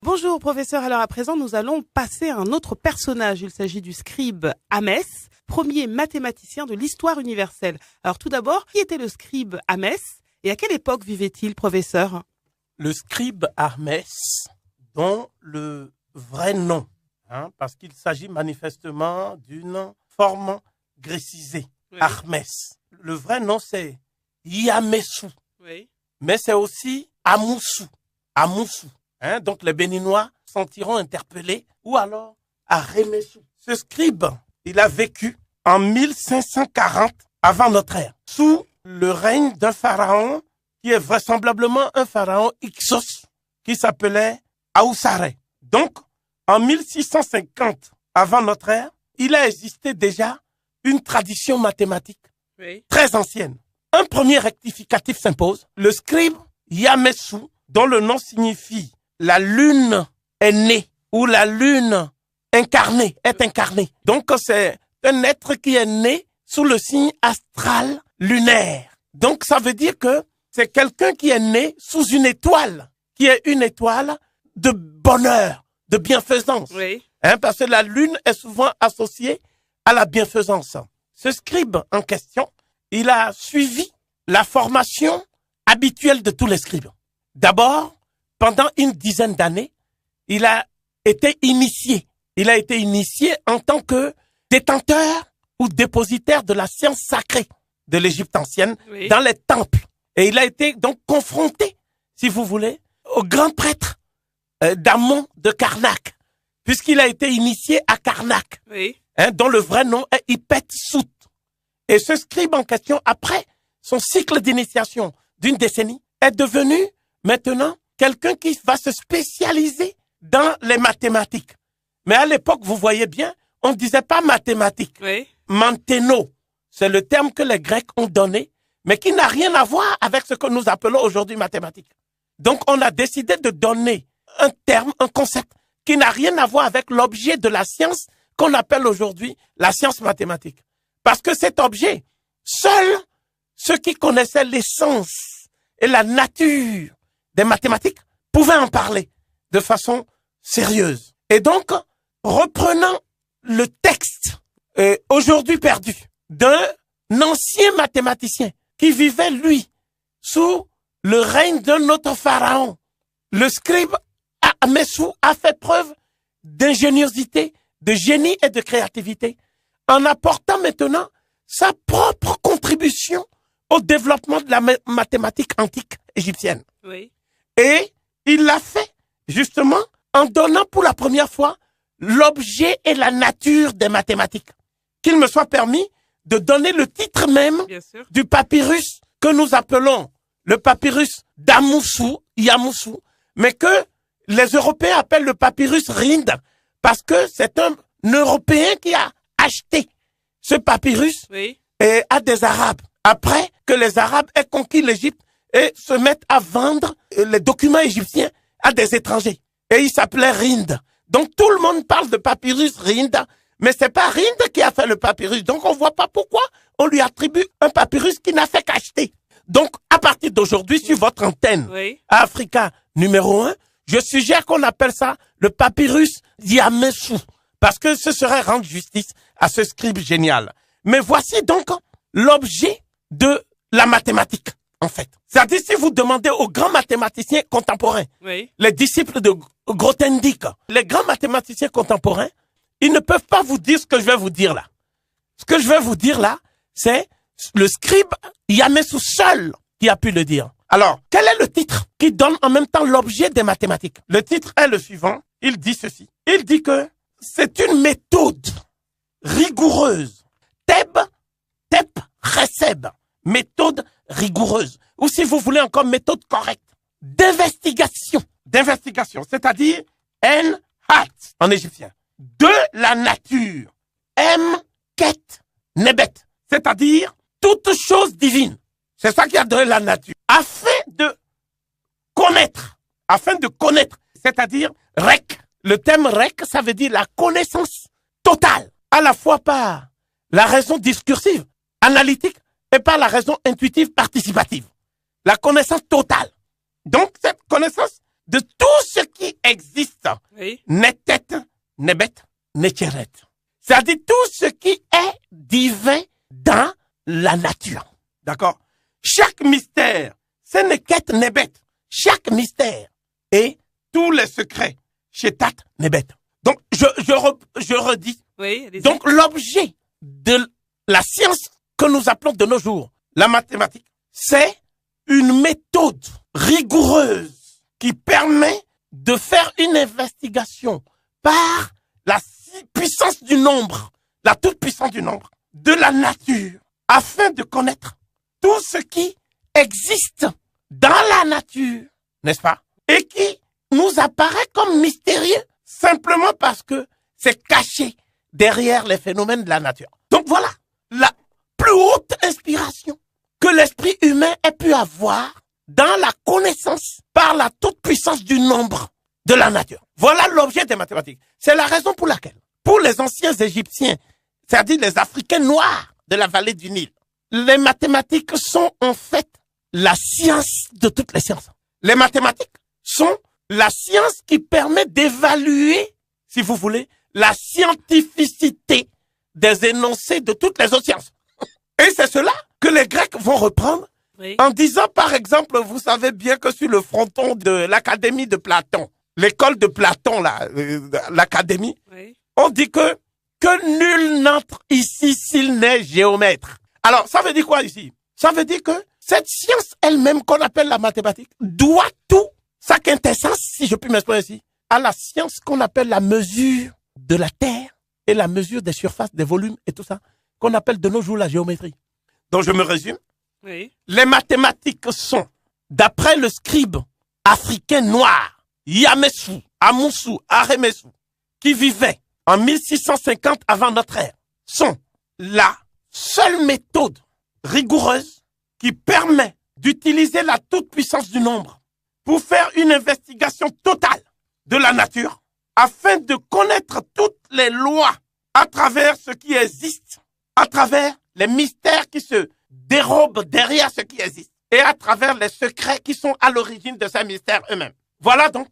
Bonjour professeur, alors à présent nous allons passer à un autre personnage. Il s'agit du scribe Hamès, premier mathématicien de l'histoire universelle. Alors tout d'abord, qui était le scribe Hamès et à quelle époque vivait-il, professeur? Le scribe Hamès, dont le vrai nom, parce qu'il s'agit manifestement d'une forme grécisée, oui. Hermès. Le vrai nom c'est Yamessou, oui. Mais c'est aussi Amoussou. Donc les Béninois sentiront interpellés, ou alors à Rémessou. Ce scribe, il a vécu en 1540 avant notre ère, sous le règne d'un pharaon qui est vraisemblablement un pharaon Hyksos, qui s'appelait Aoussaré. Donc, en 1650 avant notre ère, il a existé déjà une tradition mathématique très ancienne. Un premier rectificatif s'impose. Le scribe Yamessou, dont le nom signifie la lune est née ou la lune est incarnée. Donc, c'est un être qui est né sous le signe astral lunaire. Donc, ça veut dire que c'est quelqu'un qui est né sous une étoile, qui est une étoile de bonheur, de bienfaisance. Oui. Parce que la lune est souvent associée à la bienfaisance. Ce scribe en question, il a suivi la formation habituelle de tous les scribes. D'abord, pendant une dizaine d'années, il a été initié. Il a été initié en tant que détenteur ou dépositaire de la science sacrée de l'Égypte ancienne, oui, dans les temples. Et il a été donc confronté, si vous voulez, au grand prêtre d'Amon de Karnak, puisqu'il a été initié à Karnak, oui, dont le vrai nom est Ipet-Sout. Et ce scribe en question, après son cycle d'initiation d'une décennie, est devenu maintenant quelqu'un qui va se spécialiser dans les mathématiques. Mais à l'époque, vous voyez bien, on ne disait pas mathématiques. Oui. Manténo, c'est le terme que les Grecs ont donné, mais qui n'a rien à voir avec ce que nous appelons aujourd'hui mathématiques. Donc, on a décidé de donner un terme, un concept, qui n'a rien à voir avec l'objet de la science qu'on appelle aujourd'hui la science mathématique. Parce que cet objet, seuls ceux qui connaissaient l'essence et la nature des mathématiques pouvaient en parler de façon sérieuse. Et donc, reprenant le texte aujourd'hui perdu d'un ancien mathématicien qui vivait, lui, sous le règne d'un autre pharaon, le scribe Hamessou a fait preuve d'ingéniosité, de génie et de créativité en apportant maintenant sa propre contribution au développement de la mathématique antique égyptienne. Oui. Et il l'a fait justement en donnant pour la première fois l'objet et la nature des mathématiques. Qu'il me soit permis de donner le titre même du papyrus que nous appelons le papyrus d'Amoussou, Yamoussou, mais que les Européens appellent le papyrus Rind, parce que c'est un Européen qui a acheté ce papyrus, oui, à des Arabes, après que les Arabes aient conquis l'Égypte et se mettent à vendre les documents égyptiens à des étrangers. Et il s'appelait Rind. Donc tout le monde parle de papyrus Rind, mais c'est pas Rind qui a fait le papyrus. Donc on voit pas pourquoi on lui attribue un papyrus qui n'a fait qu'acheter. Donc à partir d'aujourd'hui, sur votre antenne, oui, à Africa numéro 1, je suggère qu'on appelle ça le papyrus Yamessou, parce que ce serait rendre justice à ce scribe génial. Mais voici donc l'objet de la mathématique, en fait. C'est-à-dire, si vous demandez aux grands mathématiciens contemporains, oui, les disciples de Grothendieck, les grands mathématiciens contemporains, ils ne peuvent pas vous dire ce que je vais vous dire là. Ce que je vais vous dire là, c'est le scribe Yamessou seul qui a pu le dire. Alors, quel est le titre qui donne en même temps l'objet des mathématiques? Le titre est le suivant. Il dit ceci. Il dit que c'est une méthode rigoureuse. Reseb, méthode rigoureuse. Ou si vous voulez encore méthode correcte. D'investigation, c'est-à-dire en-hat en égyptien. De la nature. M-ket, nebet, c'est-à-dire toute chose divine. C'est ça qui a donné la nature. Afin de connaître, c'est-à-dire rek. Le terme rek, ça veut dire la connaissance totale, à la fois par la raison discursive, analytique, et par la raison intuitive participative. La connaissance totale. Donc, cette connaissance de tout ce qui existe. Oui. N'est tête, n'est bête, n'est chérette. C'est-à-dire tout ce qui est divin dans la nature. D'accord? Chaque mystère, ce n'est quête, n'est bête. Chaque mystère et tous les secrets, chétat, n'est bête. Donc, je redis. Oui, allez-y. Donc, l'objet de la science que nous appelons de nos jours la mathématique, c'est une méthode rigoureuse qui permet de faire une investigation par la puissance du nombre, la toute puissance du nombre, de la nature, afin de connaître tout ce qui existe dans la nature, n'est-ce pas? Et qui nous apparaît comme mystérieux simplement parce que c'est caché derrière les phénomènes de la nature. Donc voilà, la plus haute inspiration que l'esprit humain ait pu avoir dans la connaissance par la toute puissance du nombre de la nature. Voilà l'objet des mathématiques. C'est la raison pour laquelle, pour les anciens Égyptiens, c'est-à-dire les Africains noirs de la vallée du Nil, les mathématiques sont en fait la science de toutes les sciences. Les mathématiques sont la science qui permet d'évaluer, si vous voulez, la scientificité des énoncés de toutes les autres sciences. Et c'est cela que les Grecs vont reprendre en disant, par exemple, vous savez bien que sur le fronton de l'Académie de Platon, l'école de Platon, l'Académie, on dit que nul n'entre ici s'il n'est géomètre. Alors, ça veut dire quoi ici? Ça veut dire que cette science elle-même qu'on appelle la mathématique doit tout sa quintessence, si je puis m'exprimer ici, à la science qu'on appelle la mesure de la Terre et la mesure des surfaces, des volumes et tout ça, qu'on appelle de nos jours la géométrie. Donc je me résume. Oui. Les mathématiques sont, d'après le scribe africain noir, Yamessou, Amoussou, Aremessou, qui vivait en 1650 avant notre ère, sont la seule méthode rigoureuse qui permet d'utiliser la toute-puissance du nombre pour faire une investigation totale de la nature afin de connaître toutes les lois à travers ce qui existe, à travers les mystères qui se dérobent derrière ce qui existe et à travers les secrets qui sont à l'origine de ces mystères eux-mêmes. Voilà donc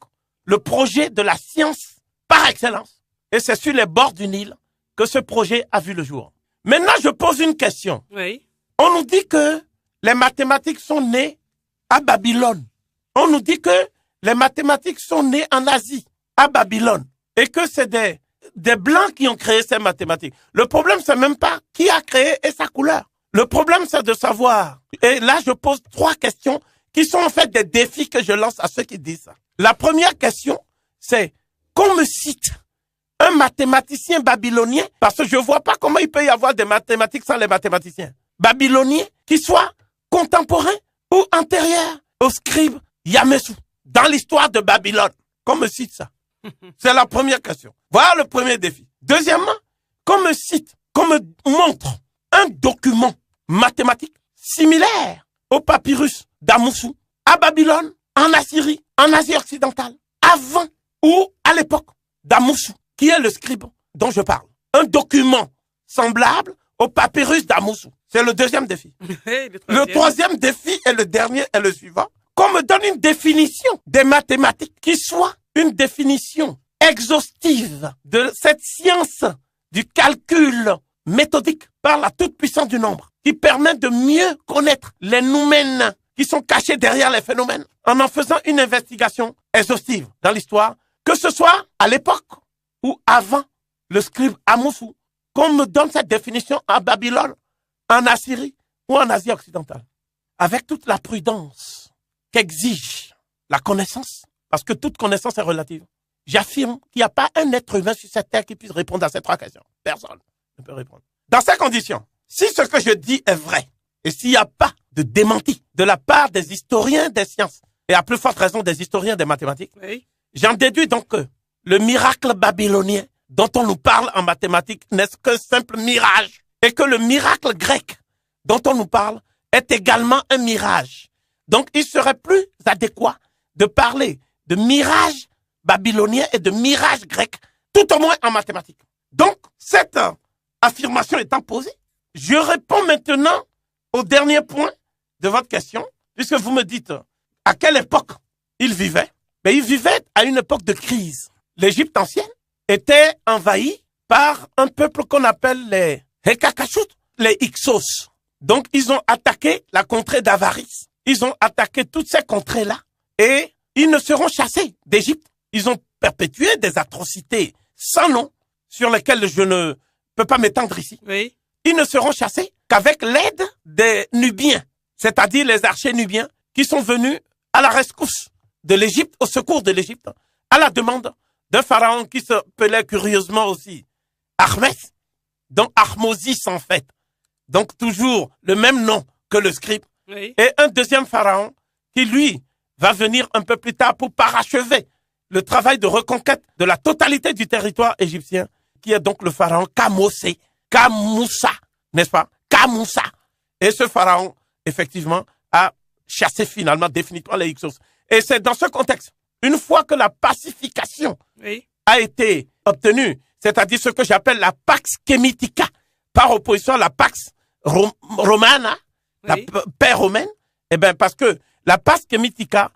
le projet de la science par excellence. Et c'est sur les bords du Nil que ce projet a vu le jour. Maintenant, je pose une question. Oui. On nous dit que les mathématiques sont nées à Babylone. On nous dit que les mathématiques sont nées en Asie, à Babylone. Et que c'est des Blancs qui ont créé ces mathématiques. Le problème, c'est même pas qui a créé et sa couleur. Le problème, c'est de savoir. Et là, je pose 3 questions qui sont en fait des défis que je lance à ceux qui disent ça. La première question, c'est qu'on me cite un mathématicien babylonien, parce que je vois pas comment il peut y avoir des mathématiques sans les mathématiciens babyloniens qui soient contemporains ou antérieurs au scribe Yamessou dans l'histoire de Babylone. Qu'on me cite ça. C'est la première question. Voilà le premier défi. Deuxièmement, qu'on me cite, qu'on me montre un document mathématique similaire au papyrus d'Amoussou à Babylone, en Assyrie, en Asie occidentale, avant ou à l'époque d'Amoussou, qui est le scribe dont je parle. Un document semblable au papyrus d'Amoussou. C'est le deuxième défi. Le troisième défi et le dernier est le suivant. Qu'on me donne une définition des mathématiques qui soit une définition exhaustive de cette science du calcul méthodique par la toute-puissance du nombre qui permet de mieux connaître les noumènes qui sont cachés derrière les phénomènes en faisant une investigation exhaustive dans l'histoire, que ce soit à l'époque ou avant le scribe Amoussou, qu'on me donne cette définition à Babylone, en Assyrie ou en Asie occidentale, avec toute la prudence qu'exige la connaissance, parce que toute connaissance est relative. J'affirme qu'il n'y a pas un être humain sur cette terre qui puisse répondre à ces 3 questions. Personne ne peut répondre. Dans ces conditions, si ce que je dis est vrai, et s'il n'y a pas de démenti de la part des historiens des sciences, et à plus forte raison des historiens des mathématiques, oui, j'en déduis donc que le miracle babylonien dont on nous parle en mathématiques n'est qu'un simple mirage, et que le miracle grec dont on nous parle est également un mirage. Donc, il serait plus adéquat de parler de mirage babylonien et de mirage grec, tout au moins en mathématiques. Donc, cette affirmation étant posée, je réponds maintenant au dernier point de votre question, puisque vous me dites à quelle époque il vivait. Mais ils vivaient à une époque de crise. L'Égypte ancienne était envahie par un peuple qu'on appelle les Hekakachut, les Hyksos. Donc, ils ont attaqué la contrée d'Avaris. Ils ont attaqué toutes ces contrées-là et ils ne seront chassés d'Égypte. Ils ont perpétué des atrocités sans nom sur lesquelles je ne peux pas m'étendre ici. Oui. Ils ne seront chassés qu'avec l'aide des Nubiens, c'est-à-dire les archers nubiens qui sont venus à la rescousse de l'Égypte, au secours de l'Égypte, à la demande d'un pharaon qui s'appelait curieusement aussi Ahmès, donc Ahmosis en fait. Donc toujours le même nom que le scribe. Oui. Et un deuxième pharaon qui, lui, va venir un peu plus tard pour parachever le travail de reconquête de la totalité du territoire égyptien, qui est donc le pharaon Kamoussa, n'est-ce pas? Kamoussa. Et ce pharaon, effectivement, a chassé finalement définitivement les Hyksos. Et c'est dans ce contexte, une fois que la pacification Oui. a été obtenue, c'est-à-dire ce que j'appelle la Pax Kémitica, par opposition à la Pax Romana, Oui. la paix romaine, eh bien parce que la Pax Kémitica,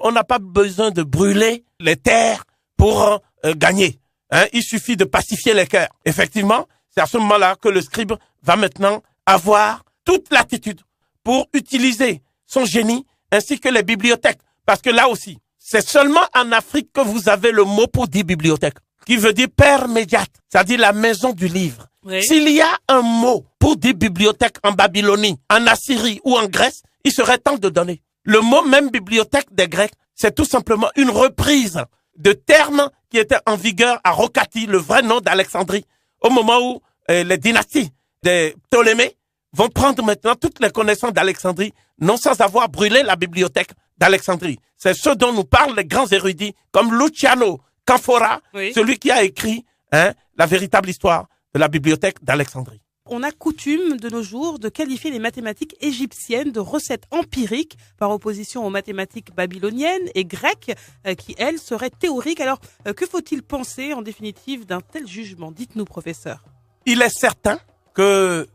on n'a pas besoin de brûler les terres pour gagner. Hein? Il suffit de pacifier les cœurs. Effectivement, c'est à ce moment-là que le scribe va maintenant avoir toute l'attitude pour utiliser son génie ainsi que les bibliothèques. Parce que là aussi, c'est seulement en Afrique que vous avez le mot pour dire bibliothèque, qui veut dire père médiate, c'est-à-dire la maison du livre. Oui. S'il y a un mot pour dire bibliothèque en Babylonie, en Assyrie ou en Grèce, il serait temps de donner. Le mot même bibliothèque des Grecs, c'est tout simplement une reprise de termes qui étaient en vigueur à Rokati, le vrai nom d'Alexandrie, au moment où les dynasties des Ptolémées vont prendre maintenant toutes les connaissances d'Alexandrie, non sans avoir brûlé la bibliothèque d'Alexandrie. C'est ce dont nous parlent les grands érudits, comme Luciano Canfora, Oui. celui qui a écrit la véritable histoire de la bibliothèque d'Alexandrie. On a coutume de nos jours de qualifier les mathématiques égyptiennes de recettes empiriques par opposition aux mathématiques babyloniennes et grecques qui, elles, seraient théoriques. Alors, que faut-il penser en définitive d'un tel jugement? Dites-nous, professeur. Il est certain que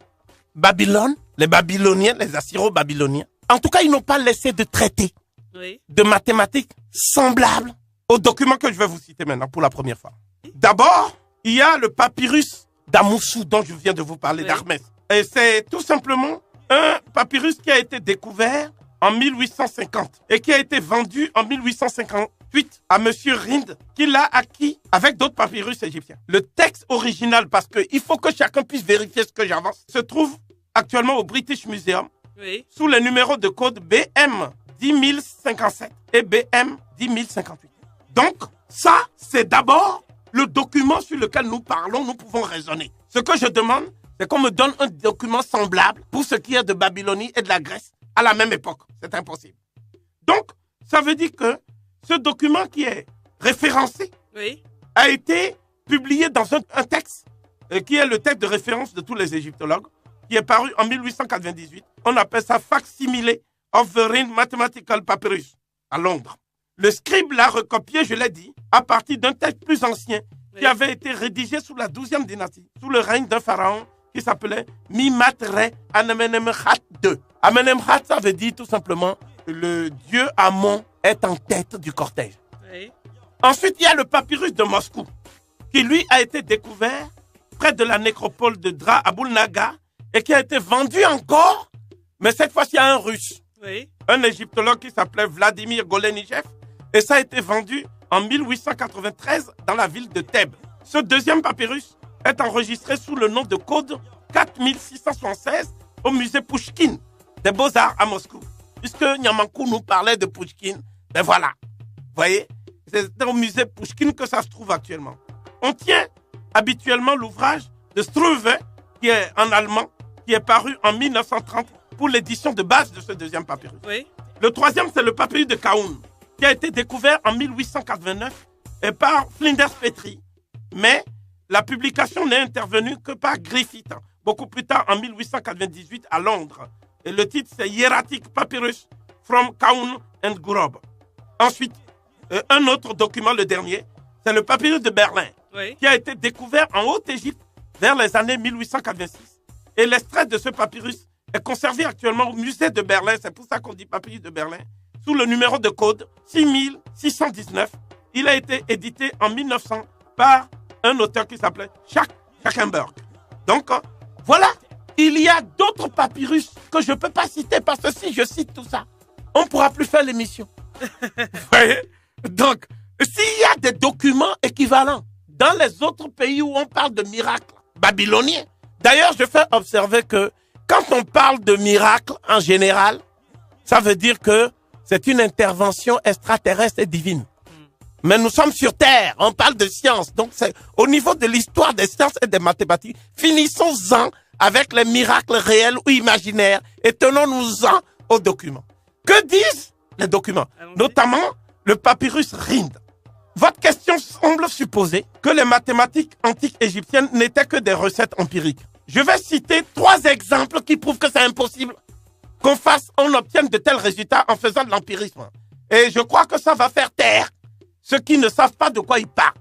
Babylone, les Babyloniens, les Assyro-Babyloniens, en tout cas, ils n'ont pas laissé de traité Oui. de mathématiques semblables au document que je vais vous citer maintenant pour la première fois. D'abord, il y a le papyrus d'Amoussou dont je viens de vous parler, Oui. d'Hermès. Et c'est tout simplement un papyrus qui a été découvert en 1850 et qui a été vendu en 1858 à Monsieur Rind, qui l'a acquis avec d'autres papyrus égyptiens. Le texte original, parce qu'il faut que chacun puisse vérifier ce que j'avance, se trouve actuellement au British Museum Oui. sous les numéros de code BM 10057 et BM 10058. Donc, ça, c'est d'abord le document sur lequel nous parlons, nous pouvons raisonner. Ce que je demande, c'est qu'on me donne un document semblable pour ce qui est de Babylonie et de la Grèce à la même époque. C'est impossible. Donc, ça veut dire que ce document qui est référencé Oui. a été publié dans un texte qui est le texte de référence de tous les égyptologues, qui est paru en 1898. On appelle ça Facsimile of the Rhind Mathematical Papyrus à Londres. Le scribe l'a recopié, je l'ai dit, à partir d'un texte plus ancien qui avait été rédigé sous la 12e dynastie, sous le règne d'un pharaon qui s'appelait Mimatre Amenemhat II. Amenemhat, ça veut dire tout simplement le dieu Amon est en tête du cortège. Oui. Ensuite, il y a le papyrus de Moscou, qui lui a été découvert près de la nécropole de Dra Abul Naga et qui a été vendu encore, mais cette fois-ci à un Russe, Oui. un égyptologue qui s'appelait Vladimir Golenichev, et ça a été vendu en 1893 dans la ville de Thèbes. Ce deuxième papyrus est enregistré sous le nom de code 4676 au musée Pouchkine des Beaux-Arts à Moscou. Puisque Niamankou nous parlait de Pouchkine, ben voilà, vous voyez, c'est au musée Pouchkine que ça se trouve actuellement. On tient habituellement l'ouvrage de Struve, qui est en allemand, qui est paru en 1930 pour l'édition de base de ce deuxième papyrus. Oui. Le troisième, c'est le papyrus de Kaoun, qui a été découvert en 1889 par Flinders Petrie. Mais la publication n'est intervenue que par Griffith, beaucoup plus tard en 1898 à Londres. Et le titre, c'est Hieratic Papyrus from Kaoun and Gurob. Ensuite, un autre document, le dernier, c'est le papyrus de Berlin, Oui. qui a été découvert en Haute-Égypte vers les années 1886. Et l'extrait de ce papyrus est conservé actuellement au musée de Berlin, c'est pour ça qu'on dit papyrus de Berlin, sous le numéro de code 6619. Il a été édité en 1900 par un auteur qui s'appelait Schackenberg. Donc, voilà. Il y a d'autres papyrus que je ne peux pas citer parce que si je cite tout ça, on ne pourra plus faire l'émission. Vous voyez? Donc, s'il y a des documents équivalents dans les autres pays où on parle de miracles babyloniens, d'ailleurs, je fais observer que quand on parle de miracles en général, ça veut dire que c'est une intervention extraterrestre et divine. Mais nous sommes sur Terre, on parle de science. Donc, c'est au niveau de l'histoire des sciences et des mathématiques. Finissons-en avec les miracles réels ou imaginaires et tenons-nous-en aux documents. Que disent les documents? Notamment le papyrus Rind. Votre question semble supposer que les mathématiques antiques égyptiennes n'étaient que des recettes empiriques. Je vais citer 3 exemples qui prouvent que c'est impossible on obtienne de tels résultats en faisant de l'empirisme. Et je crois que ça va faire taire ceux qui ne savent pas de quoi ils parlent.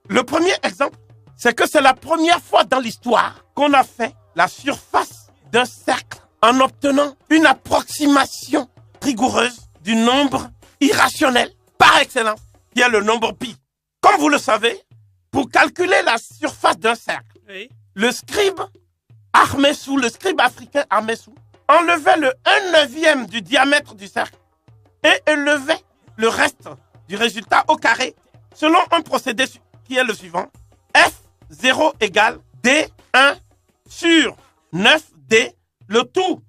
Le premier exemple, c'est que c'est la première fois dans l'histoire qu'on a fait la surface d'un cercle en obtenant une approximation rigoureuse du nombre irrationnel par excellence, qui est le nombre pi. Comme vous le savez, pour calculer la surface d'un cercle, oui, le scribe Ahmessou, le scribe africain Ahmessou, enlevait le 1/9 du diamètre du cercle et élevait le reste du résultat au carré selon un procédé qui est le suivant. F0 égale D1 sur 9D, le tout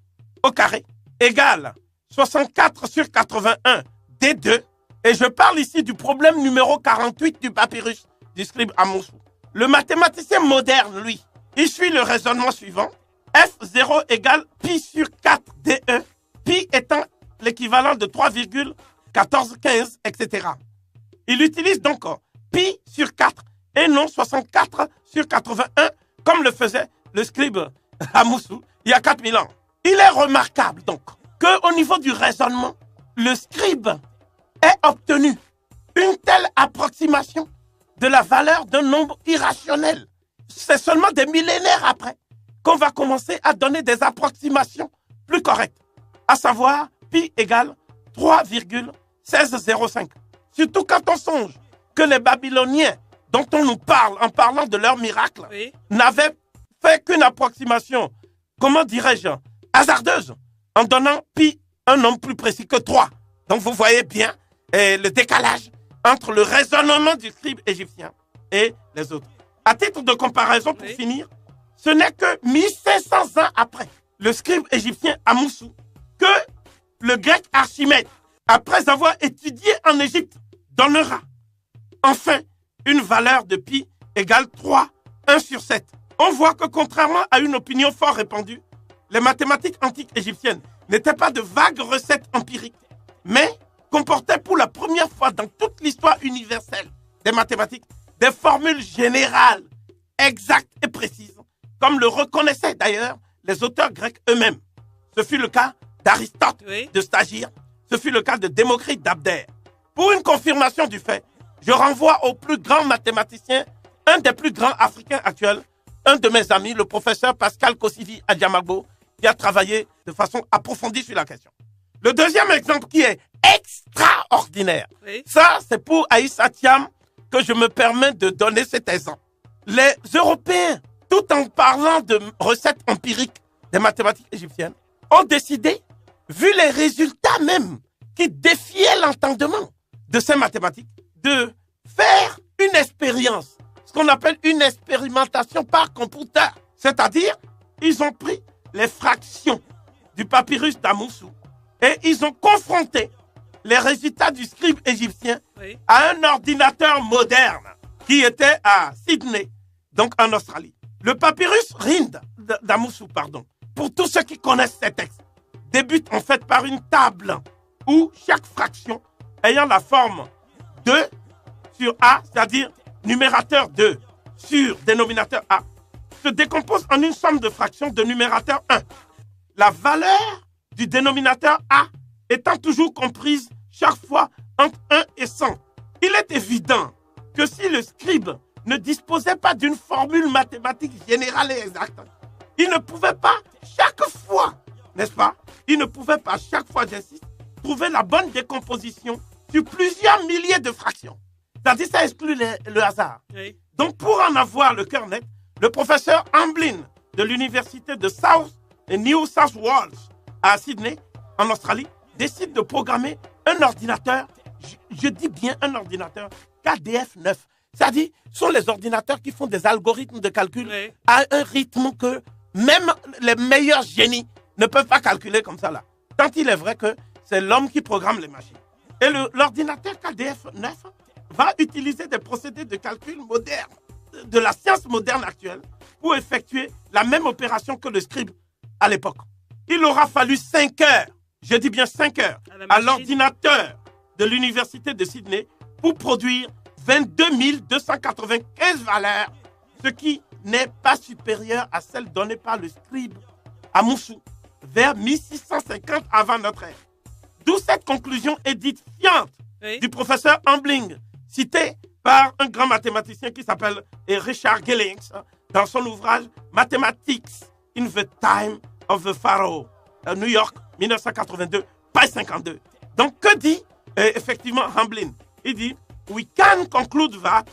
au carré, égale 64 sur 81 D2. Et je parle ici du problème numéro 48 du papyrus du scribe Ahmessou. Le mathématicien moderne, lui, il suit le raisonnement suivant. F0 égale pi sur 4 D1, pi étant l'équivalent de 3,1415, etc. Il utilise donc pi sur 4 et non 64 sur 81 comme le faisait le scribe Ahmessou il y a 4000 ans. Il est remarquable donc qu'au niveau du raisonnement, le scribe ait obtenu une telle approximation de la valeur d'un nombre irrationnel. C'est seulement des millénaires après qu'on va commencer à donner des approximations plus correctes, à savoir pi égale 3,1605. Surtout quand on songe que les Babyloniens, dont on nous parle en parlant de leur miracle, oui, n'avaient fait qu'une approximation, comment dirais-je, hasardeuse, en donnant pi un nombre plus précis que 3. Donc vous voyez bien le décalage entre le raisonnement du scribe égyptien et les autres. À titre de comparaison, pour finir, ce n'est que 1500 ans après le scribe égyptien Ahmessou que le grec Archimède, après avoir étudié en Égypte, donnera enfin une valeur de pi égale 3, 1 sur 7. On voit que contrairement à une opinion fort répandue, les mathématiques antiques égyptiennes n'étaient pas de vagues recettes empiriques, mais comportaient pour la première fois dans toute l'histoire universelle des mathématiques des formules générales, exactes et précises, comme le reconnaissaient d'ailleurs les auteurs grecs eux-mêmes. Ce fut le cas d'Aristote, oui, de Stagire, ce fut le cas de Démocrite d'Abdère. Pour une confirmation du fait, je renvoie au plus grand mathématicien, un des plus grands africains actuels, un de mes amis, le professeur Pascal Kosivi Adjamagbo, qui a travaillé de façon approfondie sur la question. Le deuxième exemple qui est extraordinaire, oui, ça c'est pour Aïssa Thiam que je me permets de donner cet exemple. Les Européens, tout en parlant de recettes empiriques des mathématiques égyptiennes, ont décidé, vu les résultats même qui défiaient l'entendement de ces mathématiques, de faire une expérience, ce qu'on appelle une expérimentation par computer. C'est-à-dire, ils ont pris les fractions du papyrus d'Ahmessou et ils ont confronté les résultats du scribe égyptien, oui, à un ordinateur moderne qui était à Sydney, donc en Australie. Le papyrus Rind d'Ahmessou, pour tous ceux qui connaissent ces textes, débute en fait par une table où chaque fraction ayant la forme 2 sur A, c'est-à-dire numérateur 2 sur dénominateur A, se décompose en une somme de fractions de numérateur 1. La valeur du dénominateur A étant toujours comprise chaque fois entre 1 et 100. Il est évident que si le scribe ne disposait pas d'une formule mathématique générale et exacte, il ne pouvait pas chaque fois, n'est-ce pas? Il ne pouvait pas chaque fois, j'insiste, trouver la bonne décomposition sur plusieurs milliers de fractions. C'est-à-dire ça exclut le hasard. Oui. Donc pour en avoir le cœur net, le professeur Hamblin de l'université de New South Wales à Sydney, en Australie, décide de programmer un ordinateur, je dis bien un ordinateur KDF9. C'est-à-dire, ce sont les ordinateurs qui font des algorithmes de calcul à un rythme que même les meilleurs génies ne peuvent pas calculer comme ça là. Tant il est vrai que c'est l'homme qui programme les machines. Et l'ordinateur KDF9 va utiliser des procédés de calcul modernes, de la science moderne actuelle, pour effectuer la même opération que le scribe à l'époque. Il aura fallu 5 heures, je dis bien 5 heures, à l'ordinateur de l'université de Sydney pour produire 22 295 valeurs, ce qui n'est pas supérieur à celle donnée par le scribe à Moussou vers 1650 avant notre ère. D'où cette conclusion édifiante du professeur Hamblin, cité par un grand mathématicien qui s'appelle Richard Gillings dans son ouvrage Mathematics in the Time of the Pharaoh, New York, 1982, page 52. Donc, que dit effectivement Hamblin? Il dit, we can conclude that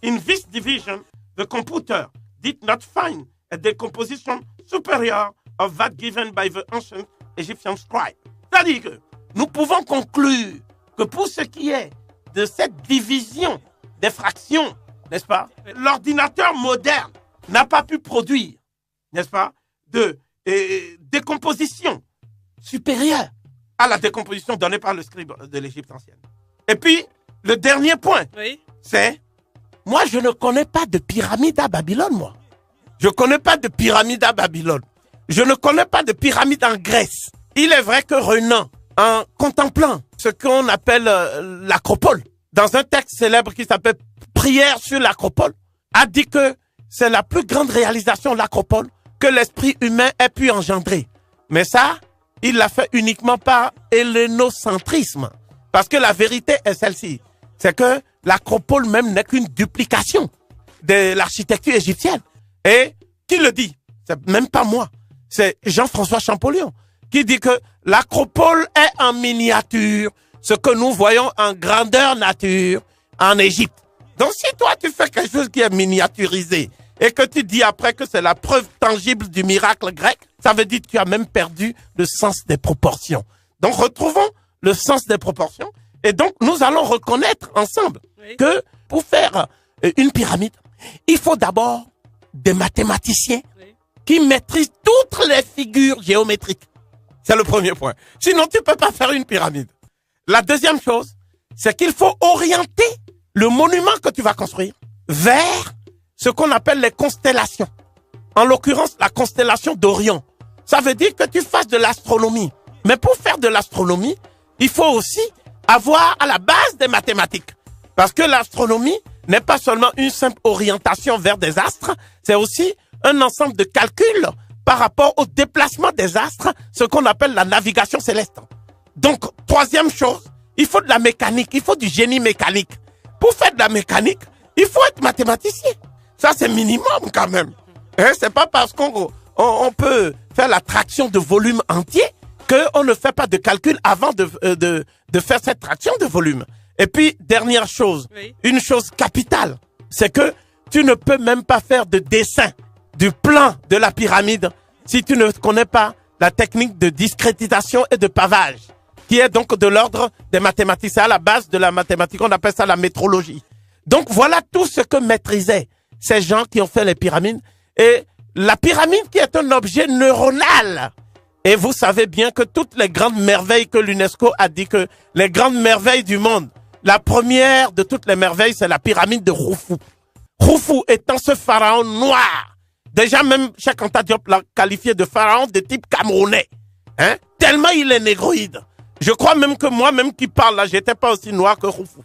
in this division, the computer did not find a decomposition superior of that given by the ancient Egyptian scribe. C'est-à-dire que nous pouvons conclure que pour ce qui est de cette division des fractions, n'est-ce pas, l'ordinateur moderne n'a pas pu produire, n'est-ce pas, de décomposition supérieure à la décomposition donnée par le scribe de l'Égypte ancienne. Et puis, le dernier point, c'est, moi, je ne connais pas de pyramide à Babylone, moi. Je ne connais pas de pyramide à Babylone. Je ne connais pas de pyramide en Grèce. Il est vrai que Renan, en contemplant ce qu'on appelle l'acropole, dans un texte célèbre qui s'appelle Prière sur l'acropole, a dit que c'est la plus grande réalisation de l'acropole que l'esprit humain ait pu engendrer. Mais ça, il l'a fait uniquement par hellénocentrisme. Parce que la vérité est celle-ci. C'est que l'acropole même n'est qu'une duplication de l'architecture égyptienne. Et qui le dit? C'est même pas moi. C'est Jean-François Champollion qui dit que l'acropole est en miniature ce que nous voyons en grandeur nature en Égypte. Donc si toi tu fais quelque chose qui est miniaturisé et que tu dis après que c'est la preuve tangible du miracle grec, ça veut dire que tu as même perdu le sens des proportions. Donc retrouvons le sens des proportions et donc nous allons reconnaître ensemble que pour faire une pyramide, il faut d'abord des mathématiciens qui maîtrisent toutes les figures géométriques. C'est le premier point. Sinon tu peux pas faire une pyramide. La deuxième chose, c'est qu'il faut orienter le monument que tu vas construire vers ce qu'on appelle les constellations. En l'occurrence, la constellation d'Orion. Ça veut dire que tu fasses de l'astronomie. Mais pour faire de l'astronomie, il faut aussi avoir à la base des mathématiques. Parce que l'astronomie n'est pas seulement une simple orientation vers des astres, c'est aussi un ensemble de calculs par rapport au déplacement des astres, ce qu'on appelle la navigation céleste. Donc, troisième chose, il faut de la mécanique, il faut du génie mécanique. Pour faire de la mécanique, il faut être mathématicien. Ça, c'est minimum quand même. Hein? C'est pas parce qu'on peut faire la traction de volume entier qu'on ne fait pas de calcul avant de faire cette traction de volume. Et puis, dernière chose, une chose capitale, c'est que tu ne peux même pas faire de dessin du plan de la pyramide si tu ne connais pas la technique de discrétisation et de pavage, qui est donc de l'ordre des mathématiques. C'est à la base de la mathématique, on appelle ça la métrologie. Donc voilà tout ce que maîtrisaient ces gens qui ont fait les pyramides. Et la pyramide qui est un objet neuronal. Et vous savez bien que toutes les grandes merveilles que l'UNESCO a dit que les grandes merveilles du monde, la première de toutes les merveilles, c'est la pyramide de Khufu. Khufu étant ce pharaon noir. Déjà même Cheikh Anta Diop l'a qualifié de pharaon de type camerounais. Hein? Tellement il est négroïde. Je crois même que moi-même qui parle là, j'étais pas aussi noir que Khufu.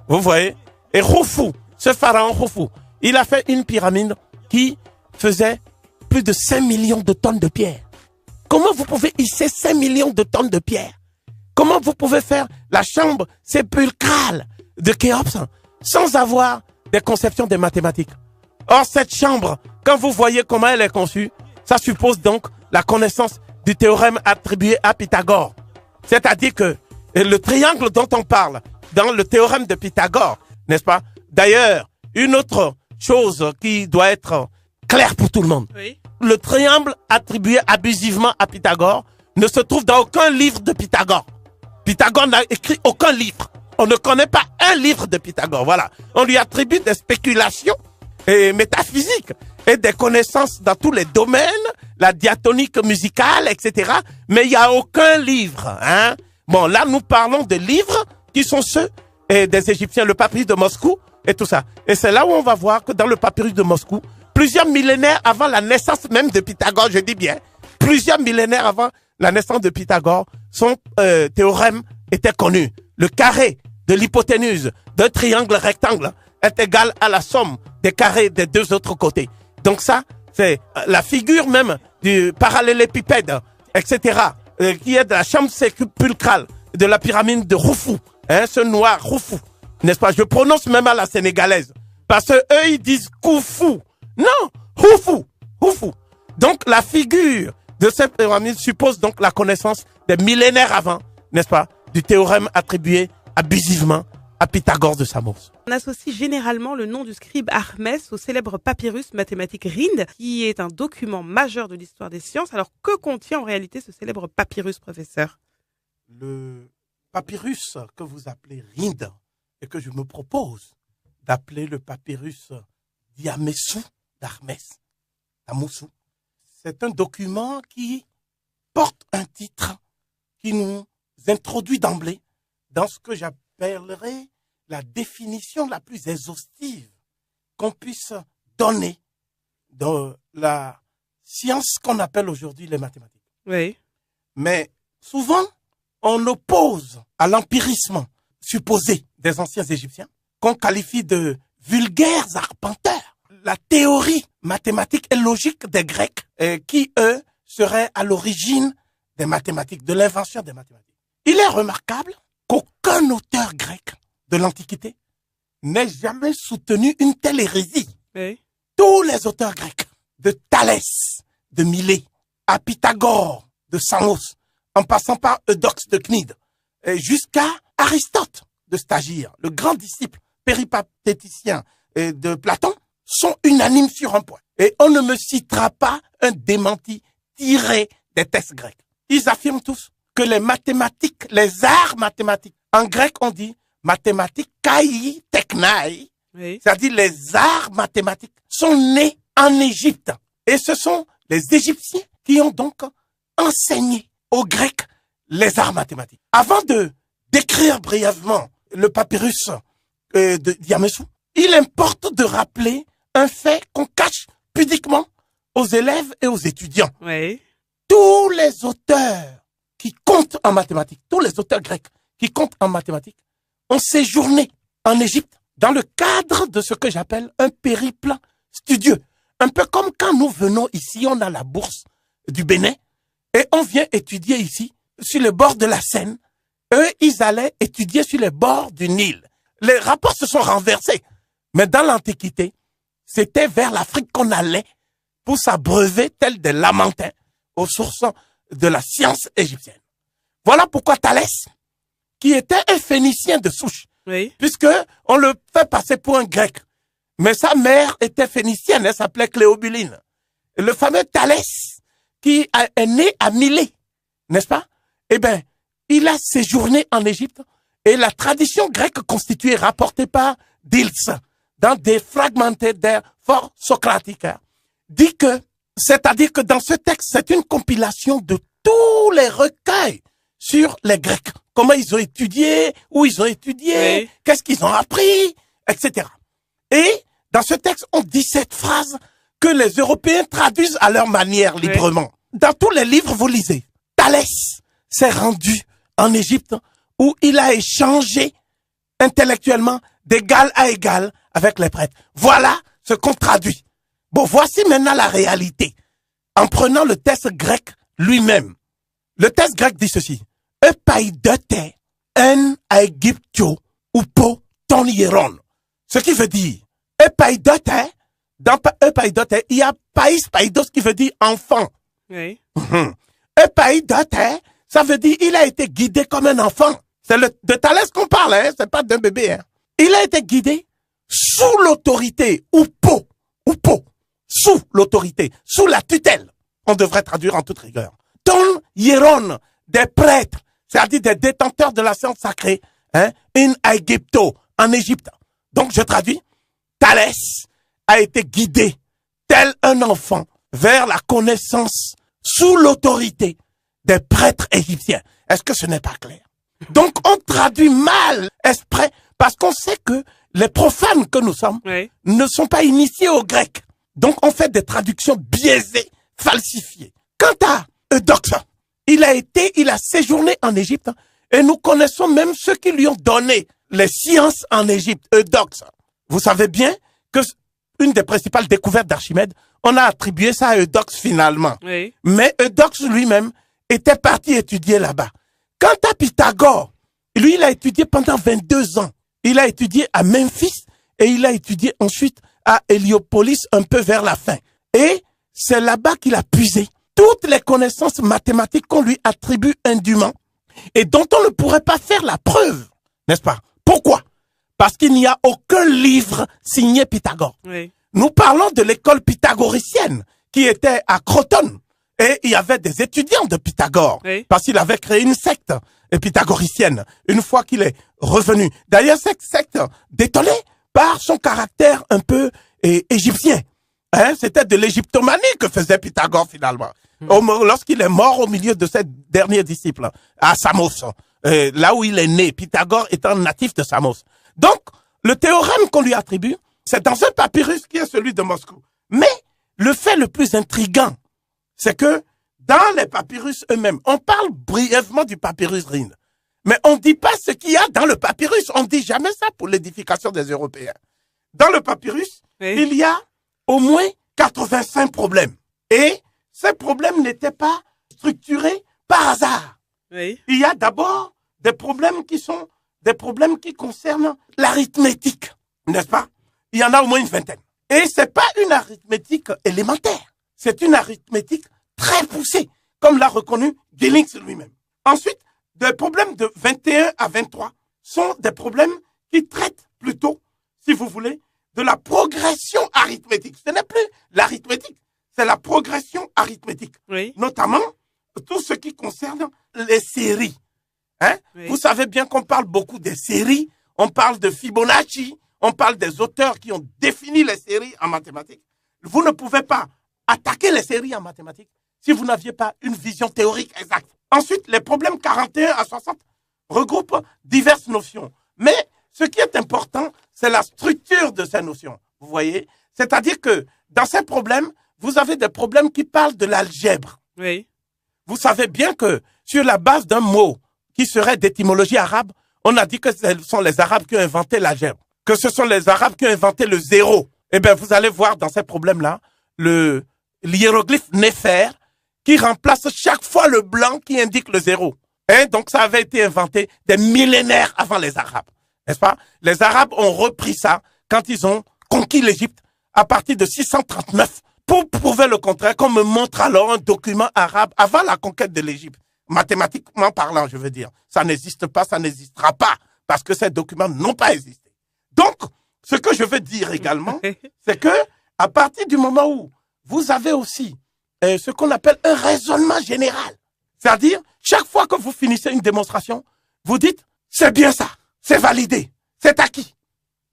Vous voyez? Et Khufu, ce pharaon Khufu, il a fait une pyramide qui faisait plus de 5 millions de tonnes de pierre. Comment vous pouvez hisser 5 millions de tonnes de pierre? Comment vous pouvez faire la chambre sépulcrale de Khéops sans avoir des conceptions des mathématiques? Or, cette chambre, quand vous voyez comment elle est conçue, ça suppose donc la connaissance du théorème attribué à Pythagore. C'est-à-dire que le triangle dont on parle dans le théorème de Pythagore, n'est-ce pas? D'ailleurs, une autre chose qui doit être claire pour tout le monde. Oui. Le triangle attribué abusivement à Pythagore ne se trouve dans aucun livre de Pythagore. Pythagore n'a écrit aucun livre. On ne connaît pas un livre de Pythagore. Voilà. On lui attribue des spéculations métaphysiques et des connaissances dans tous les domaines, la diatonique musicale, etc. Mais il n'y a aucun livre. Hein? Bon, là, nous parlons de livres qui sont ceux des Égyptiens, le papyrus de Moscou et tout ça. Et c'est là où on va voir que dans le papyrus de Moscou, plusieurs millénaires avant la naissance même de Pythagore, je dis bien, plusieurs millénaires avant la naissance de Pythagore, son théorème était connu. Le carré de l'hypoténuse d'un triangle rectangle est égal à la somme des carrés des deux autres côtés. Donc ça, c'est la figure même du parallélépipède, etc., qui est de la chambre sépulcrale de la pyramide de Khufu, hein, ce noir Khufu, n'est-ce pas? Je prononce même à la sénégalaise, parce que eux ils disent Khufu. Non, Khufu, Khufu. Donc la figure de cette pyramide suppose donc la connaissance des millénaires avant, n'est-ce pas, du théorème attribué abusivement à Pythagore de Samos. On associe généralement le nom du scribe Hermès au célèbre papyrus mathématique Rind, qui est un document majeur de l'histoire des sciences. Alors, que contient en réalité ce célèbre papyrus, professeur? Le papyrus que vous appelez Rind et que je me propose d'appeler le papyrus Diamessou d'Hermès, Amoussou, c'est un document qui porte un titre qui nous introduit d'emblée dans ce que j'appellerais la définition la plus exhaustive qu'on puisse donner de la science qu'on appelle aujourd'hui les mathématiques. Oui. Mais souvent, on oppose à l'empirisme supposé des anciens Égyptiens, qu'on qualifie de vulgaires arpenteurs, la théorie mathématique et logique des Grecs, qui, eux, seraient à l'origine des mathématiques, de l'invention des mathématiques. Il est remarquable qu'aucun auteur grec de l'Antiquité n'ait jamais soutenu une telle hérésie. Oui. Tous les auteurs grecs, de Thalès, de Milet, à Pythagore, de Samos, en passant par Eudoxe de Cnide, jusqu'à Aristote de Stagire, le grand disciple péripatéticien de Platon, sont unanimes sur un point. Et on ne me citera pas un démenti tiré des textes grecs. Ils affirment tous que les mathématiques, les arts mathématiques, en grec on dit mathématiques kai teknai, Oui. c'est-à-dire les arts mathématiques, sont nés en Égypte. Et ce sont les Égyptiens qui ont donc enseigné aux Grecs les arts mathématiques. Avant de décrire brièvement le papyrus de Diamessou, il importe de rappeler un fait qu'on cache pudiquement aux élèves et aux étudiants. Oui. Tous les auteurs qui comptent en mathématiques, tous les auteurs grecs qui comptent en mathématiques, ont séjourné en Égypte dans le cadre de ce que j'appelle un périple studieux. Un peu comme quand nous venons ici, on a la bourse du Bénin et on vient étudier ici sur les bords de la Seine. Eux, ils allaient étudier sur les bords du Nil. Les rapports se sont renversés. Mais dans l'Antiquité, c'était vers l'Afrique qu'on allait pour s'abreuver tel des Lamantins aux sources de la science égyptienne. Voilà pourquoi Thalès, qui était un Phénicien de souche, Oui. puisque on le fait passer pour un Grec, mais sa mère était phénicienne, elle s'appelait Cléobuline. Et le fameux Thalès, qui est né à Milet, n'est-ce pas? Eh bien, il a séjourné en Égypte et la tradition grecque constituée, rapportée par Dils, dans des fragmentaires fort socratiques, dit que, c'est-à-dire que dans ce texte, c'est une compilation de tous les recueils sur les Grecs. Comment ils ont étudié, où ils ont étudié, Oui. qu'est-ce qu'ils ont appris, etc. Et dans ce texte, on dit cette phrase que les Européens traduisent à leur manière librement. Dans tous les livres, vous lisez, Thalès s'est rendu en Égypte où il a échangé intellectuellement d'égal à égal avec les prêtres. Voilà ce qu'on traduit. Bon, voici maintenant la réalité. En prenant le texte grec lui-même. Le texte grec dit ceci. Epaidote en Aegyptio upo ton hieron. Ce qui veut dire, epaidote, dans epaidote, il y a pais paidos qui veut dire enfant. Oui. Epaidote, ça veut dire il a été guidé comme un enfant. C'est de Thalès qu'on parle, hein, c'est pas d'un bébé. Hein. Il a été guidé sous l'autorité, ou sous l'autorité, sous la tutelle. On devrait traduire en toute rigueur. Ton hieron, des prêtres, c'est-à-dire des détenteurs de la science sacrée, hein, in Aegypto, en Égypte. Donc je traduis, Thalès a été guidé, tel un enfant, vers la connaissance sous l'autorité des prêtres égyptiens. Est-ce que ce n'est pas clair? Donc on traduit mal exprès, parce qu'on sait que les profanes que nous sommes ne sont pas initiés au grec. Donc on fait des traductions biaisées, falsifiées. Quant à Eudoxe, il a séjourné en Égypte, et nous connaissons même ceux qui lui ont donné les sciences en Égypte, Eudoxe. Vous savez bien que une des principales découvertes d'Archimède, on a attribué ça à Eudoxe finalement. Oui. Mais Eudoxe lui-même était parti étudier là-bas. Quant à Pythagore, lui, il a étudié pendant 22 ans. Il a étudié à Memphis et il a étudié ensuite à Héliopolis un peu vers la fin. Et c'est là-bas qu'il a puisé toutes les connaissances mathématiques qu'on lui attribue indûment et dont on ne pourrait pas faire la preuve, n'est-ce pas? Pourquoi? Parce qu'il n'y a aucun livre signé Pythagore. Oui. Nous parlons de l'école pythagoricienne qui était à Crotone. Et il y avait des étudiants de Pythagore, oui. Parce qu'il avait créé une secte pythagoricienne une fois qu'il est revenu. D'ailleurs, cette secte détonnée par son caractère un peu égyptien. Hein? C'était de l'égyptomanie que faisait Pythagore finalement. Lorsqu'il est mort au milieu de ses derniers disciples, à Samos, là où il est né, Pythagore étant natif de Samos. Donc, le théorème qu'on lui attribue, c'est dans un papyrus qui est celui de Moscou. Mais le fait le plus intriguant, c'est que dans les papyrus eux-mêmes, on parle brièvement du papyrus Rhind, mais on ne dit pas ce qu'il y a dans le papyrus. On ne dit jamais ça pour l'édification des Européens. Dans le papyrus, oui. Il y a au moins 85 problèmes. Et ces problèmes n'étaient pas structurés par hasard. Oui. Il y a d'abord des problèmes qui sont des problèmes qui concernent l'arithmétique, n'est-ce pas? Il y en a au moins une vingtaine. Et c'est pas une arithmétique élémentaire. C'est une arithmétique très poussée, comme l'a reconnu Gillings lui-même. Ensuite, des problèmes de 21 à 23 sont des problèmes qui traitent plutôt, si vous voulez, de la progression arithmétique. Ce n'est plus l'arithmétique, c'est la progression arithmétique. Oui. Notamment, tout ce qui concerne les séries. Hein? Oui. Vous savez bien qu'on parle beaucoup des séries, on parle de Fibonacci, on parle des auteurs qui ont défini les séries en mathématiques. Vous ne pouvez pas attaquer les séries en mathématiques si vous n'aviez pas une vision théorique exacte. Ensuite, les problèmes 41 à 60 regroupent diverses notions. Mais ce qui est important, c'est la structure de ces notions. Vous voyez? C'est-à-dire que dans ces problèmes, vous avez des problèmes qui parlent de l'algèbre. Oui. Vous savez bien que sur la base d'un mot qui serait d'étymologie arabe, on a dit que ce sont les Arabes qui ont inventé l'algèbre, que ce sont les Arabes qui ont inventé le zéro. Eh bien, vous allez voir dans ces problèmes-là, l'hiéroglyphe Néfer qui remplace chaque fois le blanc qui indique le zéro. Hein? Donc, ça avait été inventé des millénaires avant les Arabes. N'est-ce pas? Les Arabes ont repris ça quand ils ont conquis l'Égypte à partir de 639 pour prouver le contraire, qu'on me montre alors un document arabe avant la conquête de l'Égypte. Mathématiquement parlant, je veux dire. Ça n'existe pas, ça n'existera pas, parce que ces documents n'ont pas existé. Donc, ce que je veux dire également, c'est que à partir du moment où vous avez aussi ce qu'on appelle un raisonnement général, c'est-à-dire, chaque fois que vous finissez une démonstration, vous dites, c'est bien ça, c'est validé, c'est acquis.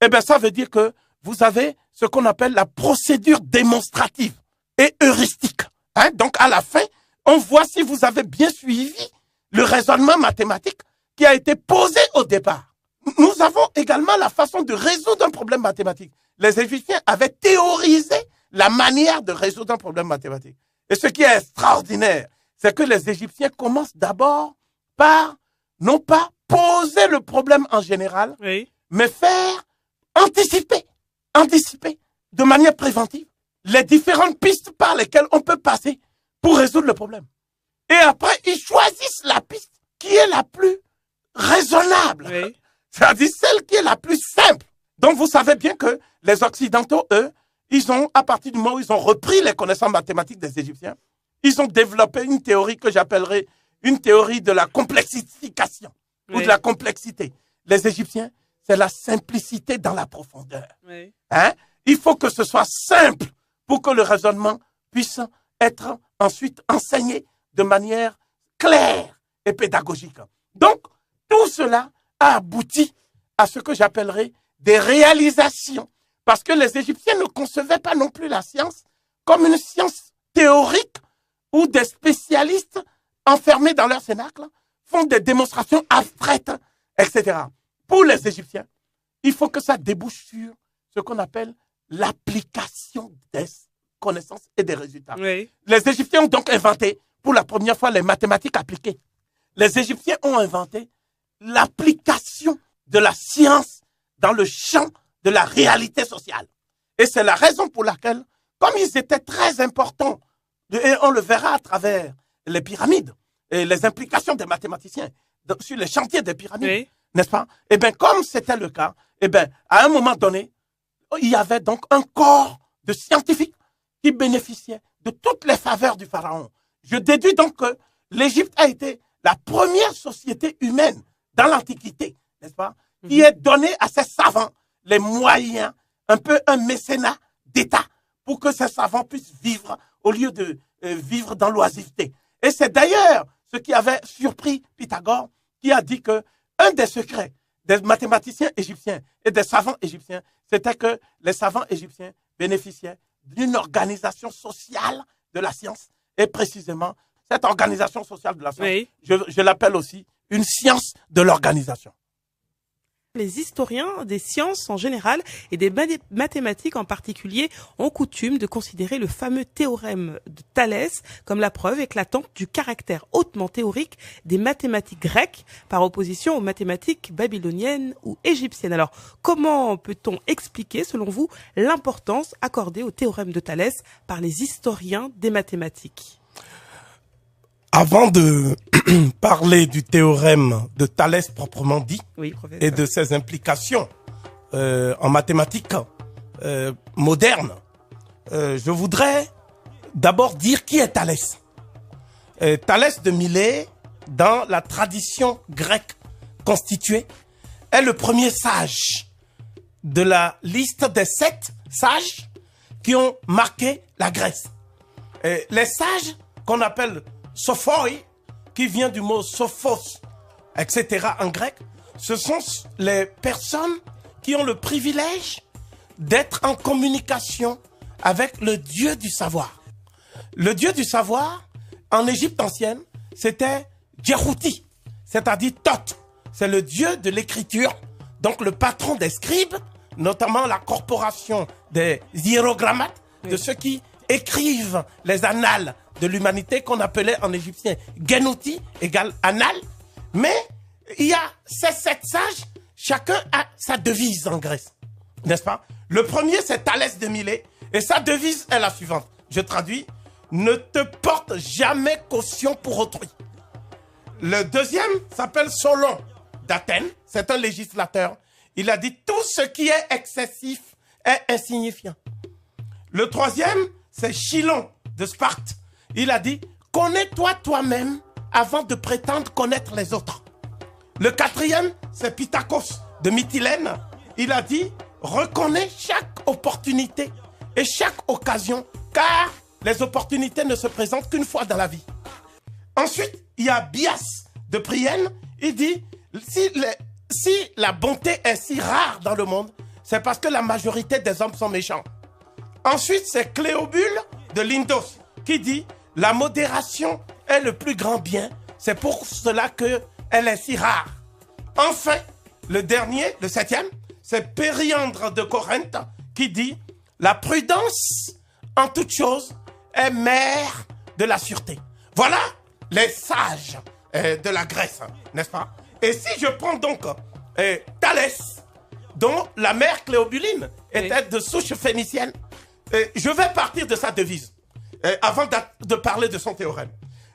Eh bien, ça veut dire que vous avez ce qu'on appelle la procédure démonstrative et heuristique. Hein? Donc, à la fin, on voit si vous avez bien suivi le raisonnement mathématique qui a été posé au départ. Nous avons également la façon de résoudre un problème mathématique. Les Égyptiens avaient théorisé la manière de résoudre un problème mathématique. Et ce qui est extraordinaire, c'est que les Égyptiens commencent d'abord par, non pas poser le problème en général, oui, mais faire anticiper de manière préventive les différentes pistes par lesquelles on peut passer pour résoudre le problème. Et après, ils choisissent la piste qui est la plus raisonnable. Oui. C'est-à-dire celle qui est la plus simple. Donc, vous savez bien que les Occidentaux, eux, ils ont, à partir du moment où ils ont repris les connaissances mathématiques des Égyptiens, ils ont développé une théorie que j'appellerais une théorie de la complexification. ou de la complexité. Les Égyptiens, c'est la simplicité dans la profondeur. Oui. Hein? Il faut que ce soit simple pour que le raisonnement puisse être ensuite enseigné de manière claire et pédagogique. Donc, tout cela a abouti à ce que j'appellerais des réalisations. Parce que les Égyptiens ne concevaient pas non plus la science comme une science théorique où des spécialistes enfermés dans leur cénacle font des démonstrations abstraites, etc. Pour les Égyptiens, il faut que ça débouche sur ce qu'on appelle l'application des connaissances et des résultats. Oui. Les Égyptiens ont donc inventé pour la première fois les mathématiques appliquées. Les Égyptiens ont inventé l'application de la science dans le champ de la réalité sociale. Et c'est la raison pour laquelle, comme ils étaient très importants, et on le verra à travers les pyramides et les implications des mathématiciens sur les chantiers des pyramides, Oui. n'est-ce pas? Eh bien, comme c'était le cas, eh bien, à un moment donné, il y avait donc un corps de scientifiques qui bénéficiaient de toutes les faveurs du pharaon. Je déduis donc que l'Égypte a été la première société humaine dans l'Antiquité, n'est-ce pas, qui ait donné à ses savants les moyens, un peu un mécénat d'État, pour que ces savants puissent vivre au lieu de vivre dans l'oisiveté. Et c'est d'ailleurs ce qui avait surpris Pythagore, qui a dit que un des secrets des mathématiciens égyptiens et des savants égyptiens, c'était que les savants égyptiens bénéficiaient d'une organisation sociale de la science. Et précisément, cette organisation sociale de la science, Oui. je l'appelle aussi une science de l'organisation. Les historiens des sciences en général et des mathématiques en particulier ont coutume de considérer le fameux théorème de Thalès comme la preuve éclatante du caractère hautement théorique des mathématiques grecques par opposition aux mathématiques babyloniennes ou égyptiennes. Alors, comment peut-on expliquer, selon vous, l'importance accordée au théorème de Thalès par les historiens des mathématiques ? Avant de parler du théorème de Thalès proprement dit, Oui, professeur. et de ses implications en mathématiques modernes, je voudrais d'abord dire qui est Thalès. Thalès de Milet, dans la tradition grecque constituée, est le premier sage de la liste des 7 sages qui ont marqué la Grèce. Les sages qu'on appelle sophoi, qui vient du mot sophos, etc. en grec, ce sont les personnes qui ont le privilège d'être en communication avec le Dieu du savoir. Le Dieu du savoir, en Égypte ancienne, c'était Djerouti, c'est-à-dire Thoth. C'est le Dieu de l'écriture, donc le patron des scribes, notamment la corporation des hiérogrammates, de ceux qui écrivent les annales de l'humanité qu'on appelait en égyptien Genouti égale annales. Mais il y a ces 7 sages, chacun a sa devise en Grèce, n'est-ce pas? Le premier, c'est Thalès de Milet, et sa devise est la suivante. Je traduis: ne te porte jamais caution pour autrui. Le deuxième s'appelle Solon d'Athènes, c'est un législateur. Il a dit: tout ce qui est excessif est insignifiant. Le troisième, c'est Chilon de Sparte. Il a dit: connais-toi toi-même avant de prétendre connaître les autres. Le quatrième, c'est Pythagore de Mytilène. Il a dit: reconnais chaque opportunité et chaque occasion, car les opportunités ne se présentent qu'une fois dans la vie. Ensuite, il y a Bias de Priene. Il dit: si la bonté est si rare dans le monde, c'est parce que la majorité des hommes sont méchants. Ensuite, c'est Cléobule de Lindos qui dit: la modération est le plus grand bien, c'est pour cela qu'elle est si rare. Enfin, le dernier, le 7e, c'est Périandre de Corinthe qui dit: la prudence en toute chose est mère de la sûreté. Voilà les sages de la Grèce, n'est-ce pas? Et si je prends donc Thalès, dont la mère Cléobuline était de souche phénicienne, je vais partir de sa devise avant de parler de son théorème.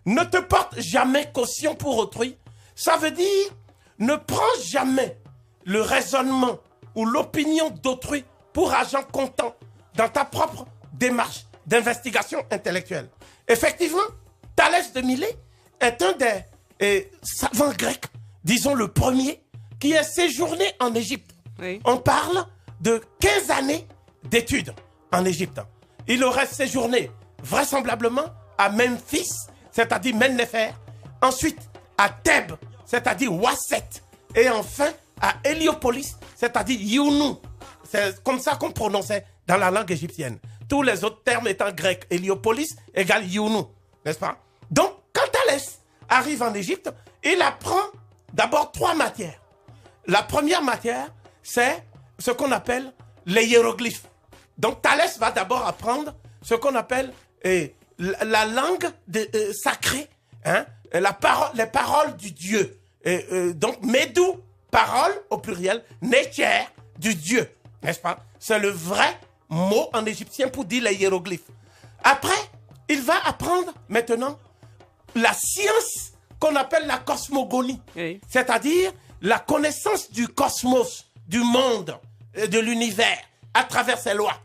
Ne te porte jamais caution pour autrui. Ça veut dire: ne prends jamais le raisonnement ou l'opinion d'autrui pour argent comptant dans ta propre démarche d'investigation intellectuelle. Effectivement, Thalès de Milet est un des savants grecs disons le premier, qui est séjourné en Égypte. Oui. On parle de 15 années d'études en Égypte. Il aurait séjourné vraisemblablement à Memphis, c'est-à-dire Men-Nefer, ensuite à Thèbes, c'est-à-dire Wasset, et enfin à Héliopolis, c'est-à-dire Younou. C'est comme ça qu'on prononçait dans la langue égyptienne. Tous les autres termes étant grecs, Héliopolis égale Younou, n'est-ce pas? Donc, quand Thalès arrive en Égypte, il apprend d'abord 3 matières. La première matière, c'est ce qu'on appelle les hiéroglyphes. Donc, Thalès va d'abord apprendre ce qu'on appelle la langue sacrée, hein, les paroles du Dieu. Donc, Médou, parole au pluriel, Nécher, du Dieu, n'est-ce pas? C'est le vrai mot en égyptien pour dire les hiéroglyphes. Après, il va apprendre maintenant la science qu'on appelle la cosmogonie, oui. C'est-à-dire la connaissance du cosmos, du monde, de l'univers, à travers ses lois.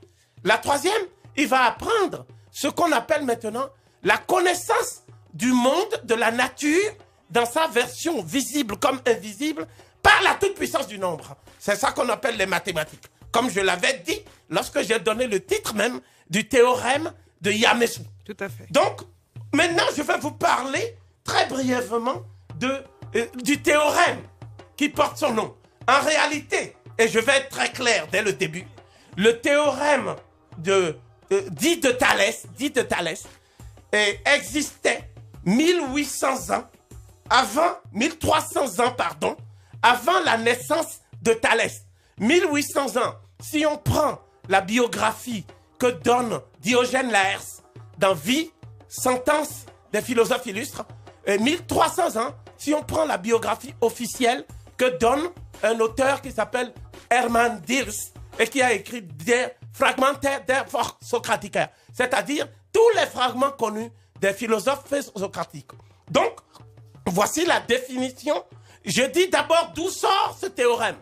La troisième, il va apprendre ce qu'on appelle maintenant la connaissance du monde, de la nature, dans sa version visible comme invisible, par la toute-puissance du nombre. C'est ça qu'on appelle les mathématiques. Comme je l'avais dit lorsque j'ai donné le titre même du théorème de Yamesou. Tout à fait. Donc, maintenant, je vais vous parler très brièvement du théorème qui porte son nom. En réalité, et je vais être très clair dès le début, le théorème dit de Thalès existait 1800 ans, 1300 ans, pardon, avant la naissance de Thalès. 1800 ans, si on prend la biographie que donne Diogène Laërce dans Vie, Sentence des philosophes illustres, et 1300 ans, si on prend la biographie officielle que donne un auteur qui s'appelle Hermann Diels et qui a écrit des fragmentaires der Socratiker, c'est-à-dire tous les fragments connus des philosophes socratiques. Donc, voici la définition. Je dis d'abord d'où sort ce théorème.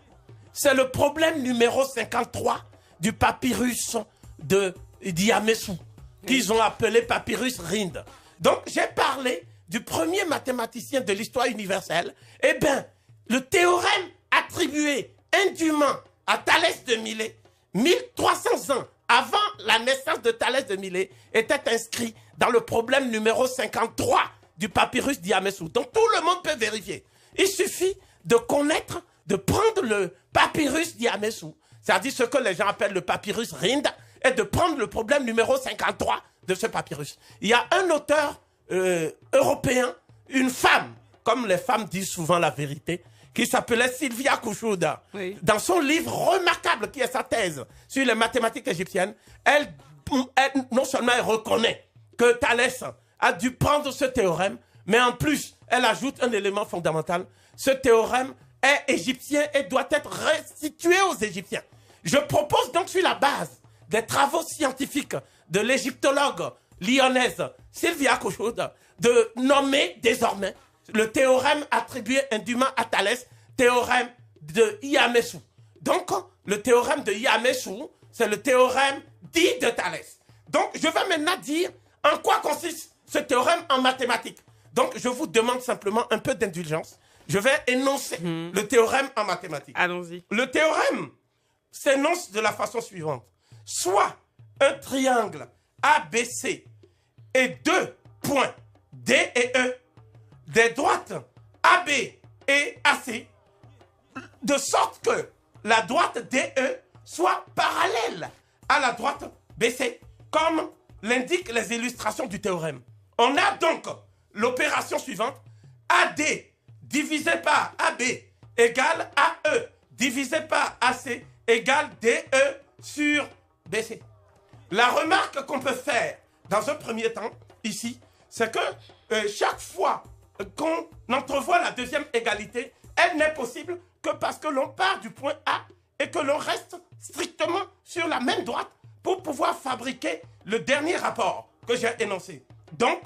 C'est le problème numéro 53 du papyrus de Yamesou, qu'ils ont appelé papyrus Rhind. Donc, j'ai parlé du premier mathématicien de l'histoire universelle. Eh bien, le théorème attribué indûment à Thalès de Milet, 1300 ans avant la naissance de Thalès de Milet, était inscrit dans le problème numéro 53 du papyrus d'Yamesou. Donc, tout le monde peut vérifier. Il suffit de connaître, de prendre le papyrus d'Yamesou, c'est-à-dire ce que les gens appellent le papyrus Rhind, et de prendre le problème numéro 53 de ce papyrus. Il y a un auteur européen, une femme, comme les femmes disent souvent la vérité, qui s'appelait Sylvia Kouchouda. Oui. Dans son livre remarquable, qui est sa thèse sur les mathématiques égyptiennes, elle non seulement elle reconnaît que Thalès a dû prendre ce théorème, mais en plus, elle ajoute un élément fondamental. Ce théorème est égyptien et doit être restitué aux Égyptiens. Je propose donc sur la base des travaux scientifiques de l'égyptologue lyonnaise Sylvia Kouchouda de nommer désormais le théorème attribué indûment à Thalès, théorème de Yamesou. Donc, le théorème de Yamesou, c'est le théorème dit de Thalès. Donc, je vais maintenant dire en quoi consiste ce théorème en mathématiques. Donc, je vous demande simplement un peu d'indulgence. Je vais énoncer le théorème en mathématiques. Allons-y. Le théorème s'énonce de la façon suivante. Soit un triangle ABC et 2 points D et E, des droites AB et AC, de sorte que la droite DE soit parallèle à la droite BC, comme l'indiquent les illustrations du théorème. On a donc l'opération suivante. AD divisé par AB égale AE divisé par AC égale DE sur BC. La remarque qu'on peut faire dans un premier temps, ici, c'est que chaque fois qu'on entrevoit la deuxième égalité, elle n'est possible que parce que l'on part du point A et que l'on reste strictement sur la même droite pour pouvoir fabriquer le dernier rapport que j'ai énoncé. Donc,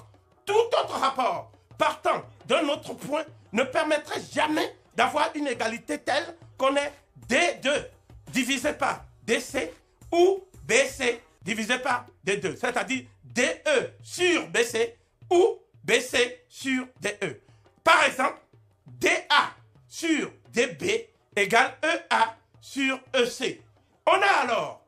tout autre rapport partant d'un autre point ne permettrait jamais d'avoir une égalité telle qu'on ait D2 divisé par DC ou BC divisé par D2, c'est-à-dire DE sur BC ou BC sur DE. Par exemple, DA sur DB égale EA sur EC. On a alors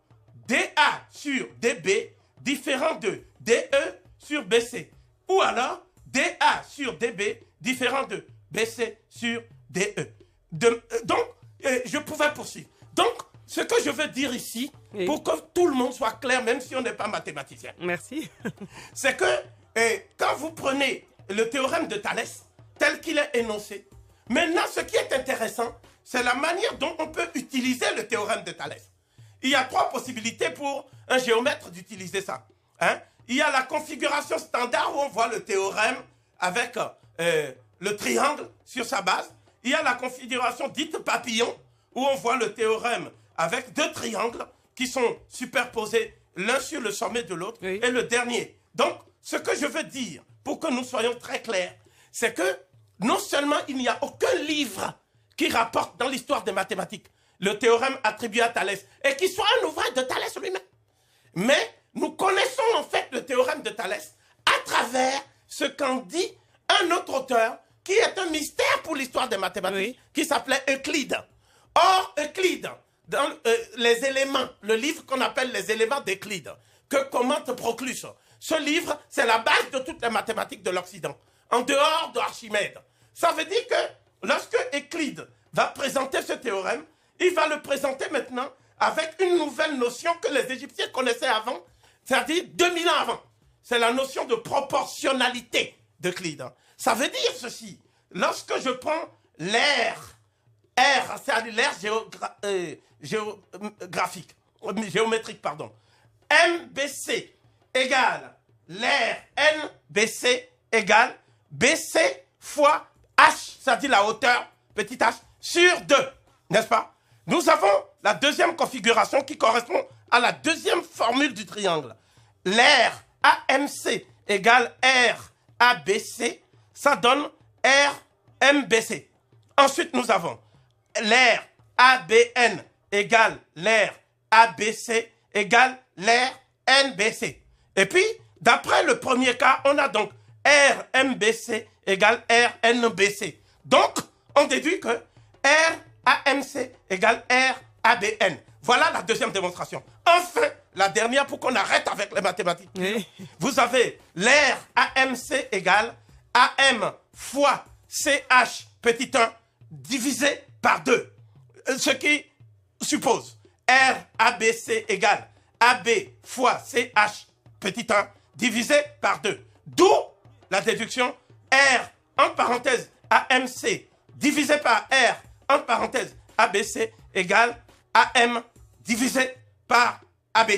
DA sur DB différent de DE sur BC. Ou alors DA sur DB différent de BC sur DE. Donc, je pouvais poursuivre. Donc, ce que je veux dire ici, oui, pour que tout le monde soit clair, même si on n'est pas mathématicien. Merci. C'est que quand vous prenez le théorème de Thalès, tel qu'il est énoncé, maintenant, ce qui est intéressant, c'est la manière dont on peut utiliser le théorème de Thalès. Il y a 3 possibilités pour un géomètre d'utiliser ça. Hein? Il y a la configuration standard où on voit le théorème avec le triangle sur sa base. Il y a la configuration dite papillon où on voit le théorème avec 2 triangles qui sont superposés l'un sur le sommet de l'autre, oui, et le dernier. Donc, ce que je veux dire, pour que nous soyons très clairs, c'est que non seulement il n'y a aucun livre qui rapporte dans l'histoire des mathématiques le théorème attribué à Thalès, et qui soit un ouvrage de Thalès lui-même, mais nous connaissons en fait le théorème de Thalès à travers ce qu'en dit un autre auteur qui est un mystère pour l'histoire des mathématiques, oui, qui s'appelait Euclide. Or, Euclide, dans les éléments, le livre qu'on appelle les éléments d'Euclide, que commente Proclus, ce livre, c'est la base de toutes les mathématiques de l'Occident, en dehors d'Archimède. Ça veut dire que lorsque Euclide va présenter ce théorème, il va le présenter maintenant avec une nouvelle notion que les Égyptiens connaissaient avant, c'est-à-dire 2000 ans avant. C'est la notion de proportionnalité d'Euclide. Ça veut dire ceci. Lorsque je prends l'aire, R, c'est-à-dire l'aire géométrique, pardon, MBC égale l'aire NBC égale BC fois H, c'est-à-dire la hauteur, petit h, sur 2, n'est-ce pas? Nous avons la deuxième configuration qui correspond à la deuxième formule du triangle. L'aire AMC égale R ABC, ça donne R MBC. Ensuite, nous avons l'aire ABN égale l'aire ABC égale l'aire NBC. Et puis, d'après le premier cas, on a donc RMBC égale RNBC. Donc, on déduit que RAMC égale RABN. Voilà la deuxième démonstration. Enfin, la dernière pour qu'on arrête avec les mathématiques. Oui. Vous avez l'aire AMC égale AM fois CH petit 1 divisé par 2. Ce qui suppose RABC égale AB fois CH petit 1 divisé par 2. D'où la déduction R en parenthèse AMC divisé par R en parenthèse ABC égale AM divisé par AB.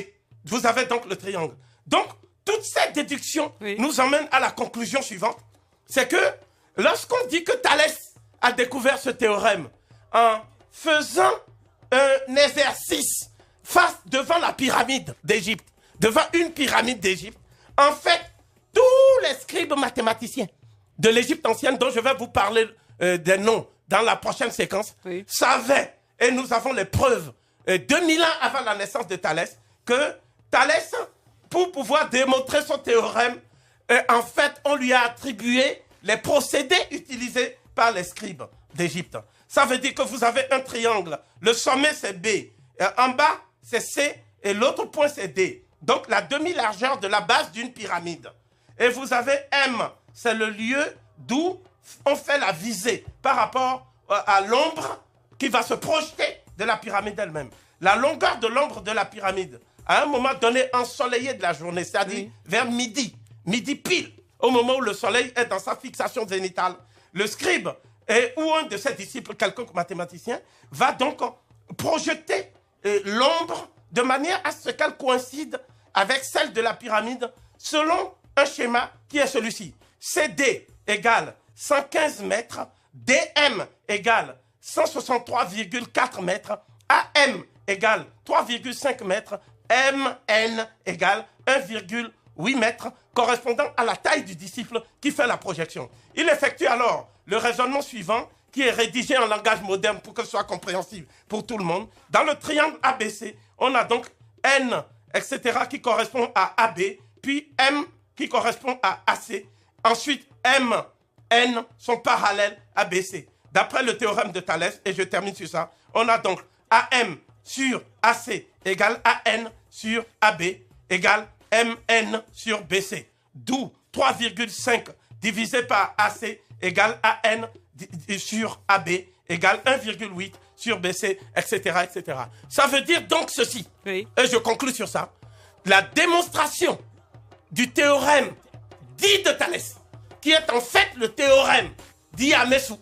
Vous avez donc le triangle. Donc, toute cette déduction nous emmène à la conclusion suivante. C'est que lorsqu'on dit que Thalès a découvert ce théorème en faisant un exercice devant la pyramide d'Égypte, devant une pyramide d'Égypte, en fait, tous les scribes mathématiciens de l'Égypte ancienne, dont je vais vous parler des noms dans la prochaine séquence, savaient, et nous avons les preuves, 2000 ans avant la naissance de Thalès, que Thalès, pour pouvoir démontrer son théorème, en fait, on lui a attribué les procédés utilisés par les scribes d'Égypte. Ça veut dire que vous avez un triangle, le sommet c'est B, en bas c'est C, et l'autre point c'est D. Donc la demi-largeur de la base d'une pyramide. Et vous avez M, c'est le lieu d'où on fait la visée par rapport à l'ombre qui va se projeter de la pyramide elle-même. La longueur de l'ombre de la pyramide, à un moment donné ensoleillé de la journée, c'est-à-dire vers midi pile, au moment où le soleil est dans sa fixation zénitale, le scribe ou un de ses disciples, quelconque mathématicien, va donc projeter l'ombre de manière à ce qu'elle coïncide avec celle de la pyramide selon un schéma qui est celui-ci. CD égale 115 mètres, DM égale 163,4 mètres, AM égale 3,5 mètres, MN égale 1,8 mètres, correspondant à la taille du disciple qui fait la projection. Il effectue alors le raisonnement suivant, qui est rédigé en langage moderne pour que ce soit compréhensible pour tout le monde. Dans le triangle ABC, on a donc N, etc., qui correspond à AB, puis M qui correspond à AC. Ensuite, M, N sont parallèles à BC. d'après le théorème de Thalès, et je termine sur ça, on a donc AM sur AC égale AN sur AB égale MN sur BC. D'où 3,5 divisé par AC égale AN sur AB égale 1,8 sur BC, etc., etc. Ça veut dire donc ceci, et je conclue sur ça, la démonstration du théorème dit de Thalès, qui est en fait le théorème dit à Messou,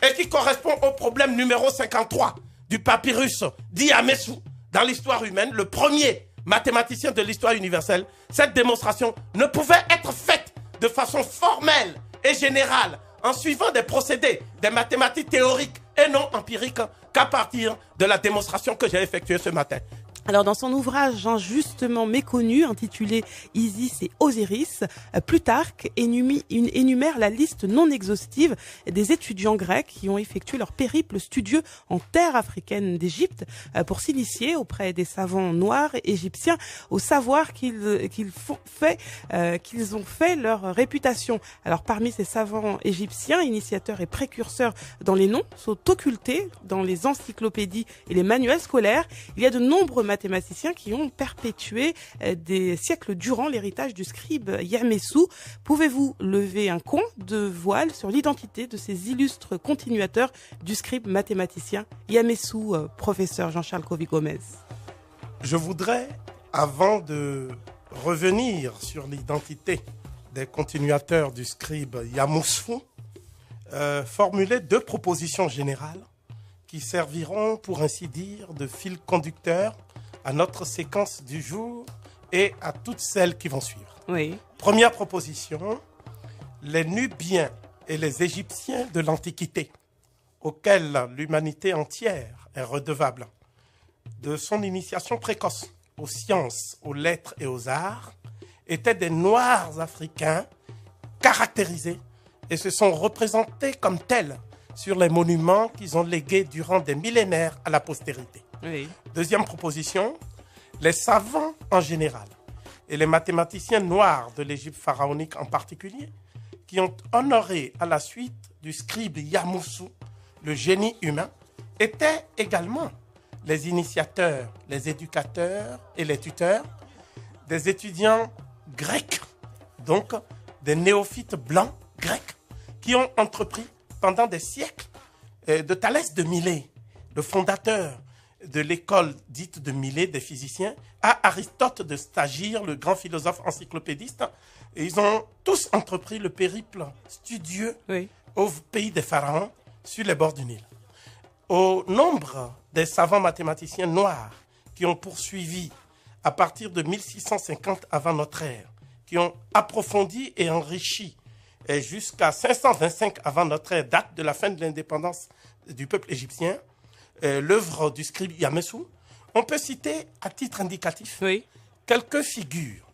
et qui correspond au problème numéro 53 du papyrus dit à Messou, dans l'histoire humaine, le premier mathématicien de l'histoire universelle. Cette démonstration ne pouvait être faite de façon formelle et générale, en suivant des procédés, des mathématiques théoriques et non empiriques, qu'à partir de la démonstration que j'ai effectuée ce matin. Alors dans son ouvrage injustement méconnu intitulé Isis et Osiris, Plutarque énumère la liste non exhaustive des étudiants grecs qui ont effectué leur périple studieux en terre africaine d'Égypte pour s'initier auprès des savants noirs égyptiens au savoir qu'ils ont fait leur réputation. Alors parmi ces savants égyptiens, initiateurs et précurseurs dans les noms, sont occultés dans les encyclopédies et les manuels scolaires. Il y a de nombreux mathématiciens qui ont perpétué des siècles durant l'héritage du scribe Yamessou. Pouvez-vous lever un coin de voile sur l'identité de ces illustres continuateurs du scribe mathématicien Yamessou, professeur Jean-Charles Covy-Gomez? Je voudrais, avant de revenir sur l'identité des continuateurs du scribe Yamessou, formuler deux propositions générales qui serviront, pour ainsi dire, de fil conducteur à notre séquence du jour et à toutes celles qui vont suivre. Oui. Première proposition, les Nubiens et les Égyptiens de l'Antiquité, auxquels l'humanité entière est redevable de son initiation précoce aux sciences, aux lettres et aux arts, étaient des Noirs africains caractérisés et se sont représentés comme tels sur les monuments qu'ils ont légués durant des millénaires à la postérité. Oui. Deuxième proposition, les savants en général et les mathématiciens noirs de l'Égypte pharaonique en particulier, qui ont honoré à la suite du scribe Yamessou le génie humain, étaient également les initiateurs, les éducateurs et les tuteurs des étudiants grecs, donc des néophytes blancs grecs, qui ont entrepris pendant des siècles de Thalès de Milet, le fondateur de l'école dite de Milet des physiciens, à Aristote de Stagire, le grand philosophe encyclopédiste. Et ils ont tous entrepris le périple studieux au pays des pharaons, sur les bords du Nil. Au nombre des savants mathématiciens noirs qui ont poursuivi à partir de 1650 avant notre ère, qui ont approfondi et enrichi et jusqu'à 525 avant notre ère, date de la fin de l'indépendance du peuple égyptien, l'œuvre du scribe Yamessou, on peut citer à titre indicatif quelques figures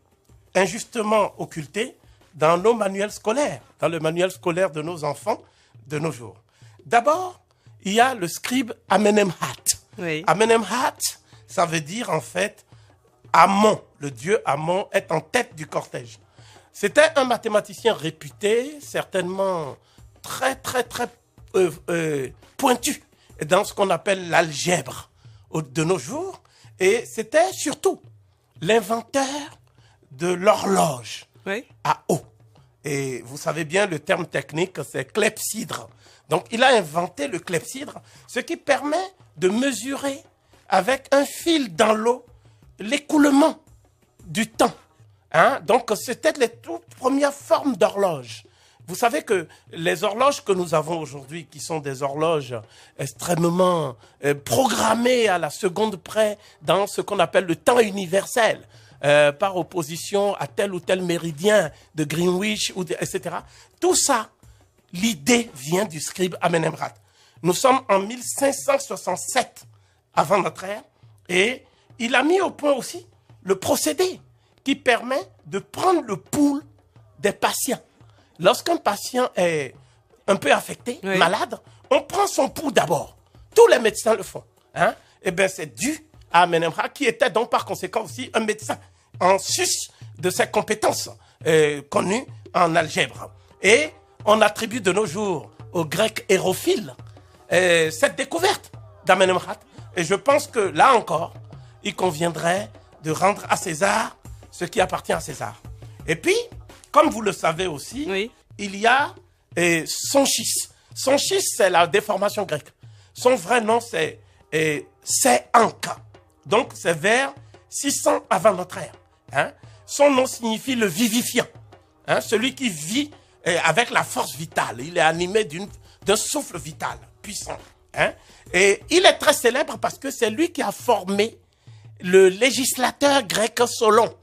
injustement occultées dans nos manuels scolaires, dans le manuel scolaire de nos enfants de nos jours. D'abord, il y a le scribe Amenemhat. Amenemhat, ça veut dire en fait Amon. Le dieu Amon est en tête du cortège. C'était un mathématicien réputé, certainement très pointu dans ce qu'on appelle l'algèbre de nos jours. Et c'était surtout l'inventeur de l'horloge à eau. Et vous savez bien, le terme technique, c'est clepsydre. Donc, il a inventé le clepsydre, ce qui permet de mesurer avec un fil dans l'eau l'écoulement du temps. Donc, c'était les toutes premières formes d'horloge. Vous savez que les horloges que nous avons aujourd'hui, qui sont des horloges extrêmement programmées à la seconde près dans ce qu'on appelle le temps universel, par opposition à tel ou tel méridien de Greenwich, etc. Tout ça, l'idée vient du scribe Amenemhat. Nous sommes en 1567 avant notre ère, et il a mis au point aussi le procédé qui permet de prendre le pouls des patients. Lorsqu'un patient est un peu affecté, malade, on prend son pouls d'abord. Tous les médecins le font. Et bien, c'est dû à Amenemhat, qui était donc par conséquent aussi un médecin en sus de ses compétences connues en algèbre. Et on attribue de nos jours au grec hérophile cette découverte d'Amenemhat. Et je pense que là encore, il conviendrait de rendre à César ce qui appartient à César. Et puis, comme vous le savez aussi, Oui. il y a Sonchis. Sonchis, c'est la déformation grecque. Son vrai nom, c'est Anka. Donc, c'est vers 600 avant notre ère. Hein? Son nom signifie le vivifiant. Hein? Celui qui vit avec la force vitale. Il est animé d'un souffle vital, puissant. Hein? Et il est très célèbre parce que c'est lui qui a formé le législateur grec Solon.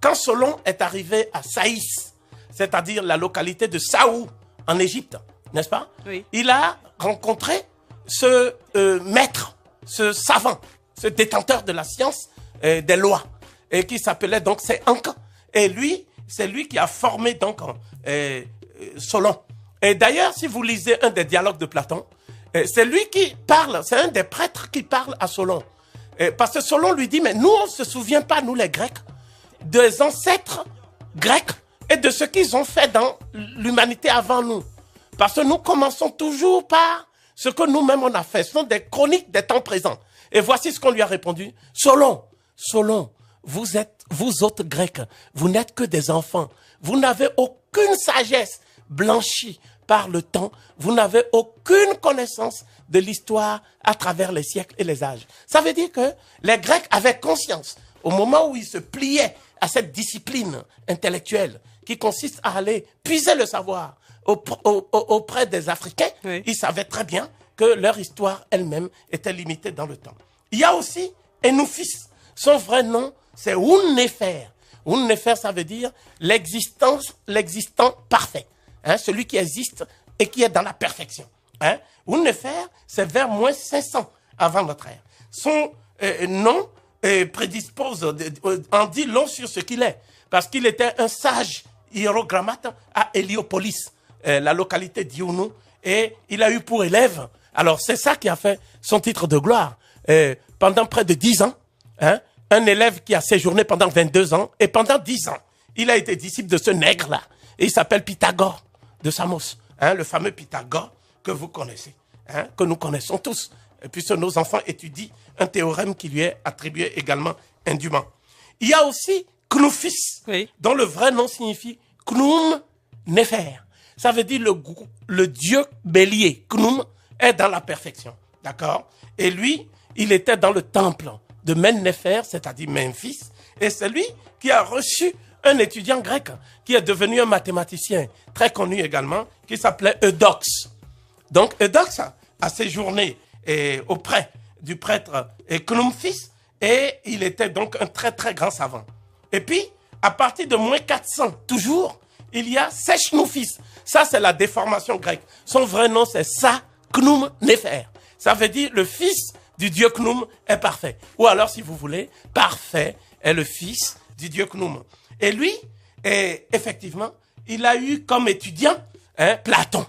Quand Solon est arrivé à Saïs, c'est-à-dire la localité de Saou, en Égypte, n'est-ce pas? Oui. Il a rencontré ce maître, ce savant, ce détenteur de la science des lois, et qui s'appelait donc Anka. Et lui, c'est lui qui a formé donc Solon. Et d'ailleurs, si vous lisez un des dialogues de Platon, c'est lui qui parle, c'est un des prêtres qui parle à Solon. Parce que Solon lui dit, mais nous, on ne se souvient pas, nous les Grecs, des ancêtres grecs et de ce qu'ils ont fait dans l'humanité avant nous. Parce que nous commençons toujours par ce que nous-mêmes on a fait. Ce sont des chroniques des temps présents. Et voici ce qu'on lui a répondu. Solon, vous autres Grecs, vous n'êtes que des enfants. Vous n'avez aucune sagesse blanchie par le temps. Vous n'avez aucune connaissance de l'histoire à travers les siècles et les âges. Ça veut dire que les Grecs avaient conscience, au moment où ils se pliaient à cette discipline intellectuelle qui consiste à aller puiser le savoir auprès des Africains, oui. Ils savaient très bien que leur histoire elle-même était limitée dans le temps. Il y a aussi Enoufis. Son vrai nom, c'est Unnefer. Unnefer, ça veut dire l'existant parfait. Hein, celui qui existe et qui est dans la perfection. Hein? Unnefer, c'est vers moins 500 avant notre ère. Son nom prédispose, en dit long sur ce qu'il est. Parce qu'il était un sage hiérogrammate à Héliopolis, la localité d'Ionou, et il a eu pour élève, alors c'est ça qui a fait son titre de gloire, pendant près de 10 ans, hein, un élève qui a séjourné pendant 22 ans, et pendant 10 ans, il a été disciple de ce nègre-là, et il s'appelle Pythagore de Samos, hein, le fameux Pythagore que vous connaissez, hein, que nous connaissons tous, et puisque nos enfants étudient un théorème qui lui est attribué également indûment. Il y a aussi Knuphis, oui. Dont le vrai nom signifie Knum Nefer. Ça veut dire le dieu bélier. Knum est dans la perfection. D'accord? Et lui, il était dans le temple de Men-Nefer, c'est-à-dire Memphis. Et c'est lui qui a reçu un étudiant grec qui est devenu un mathématicien très connu également, qui s'appelait Eudoxe. Donc Eudoxe a séjourné auprès du prêtre Knuphis et il était donc un très très grand savant. Et puis, à partir de moins 400, toujours, il y a Sechnoufis. Ça, c'est la déformation grecque. Son vrai nom, c'est Sa-Knum Nefer. Ça veut dire le fils du dieu Knum est parfait. Ou alors, si vous voulez, parfait est le fils du dieu Knum. Et lui, effectivement, il a eu comme étudiant Platon.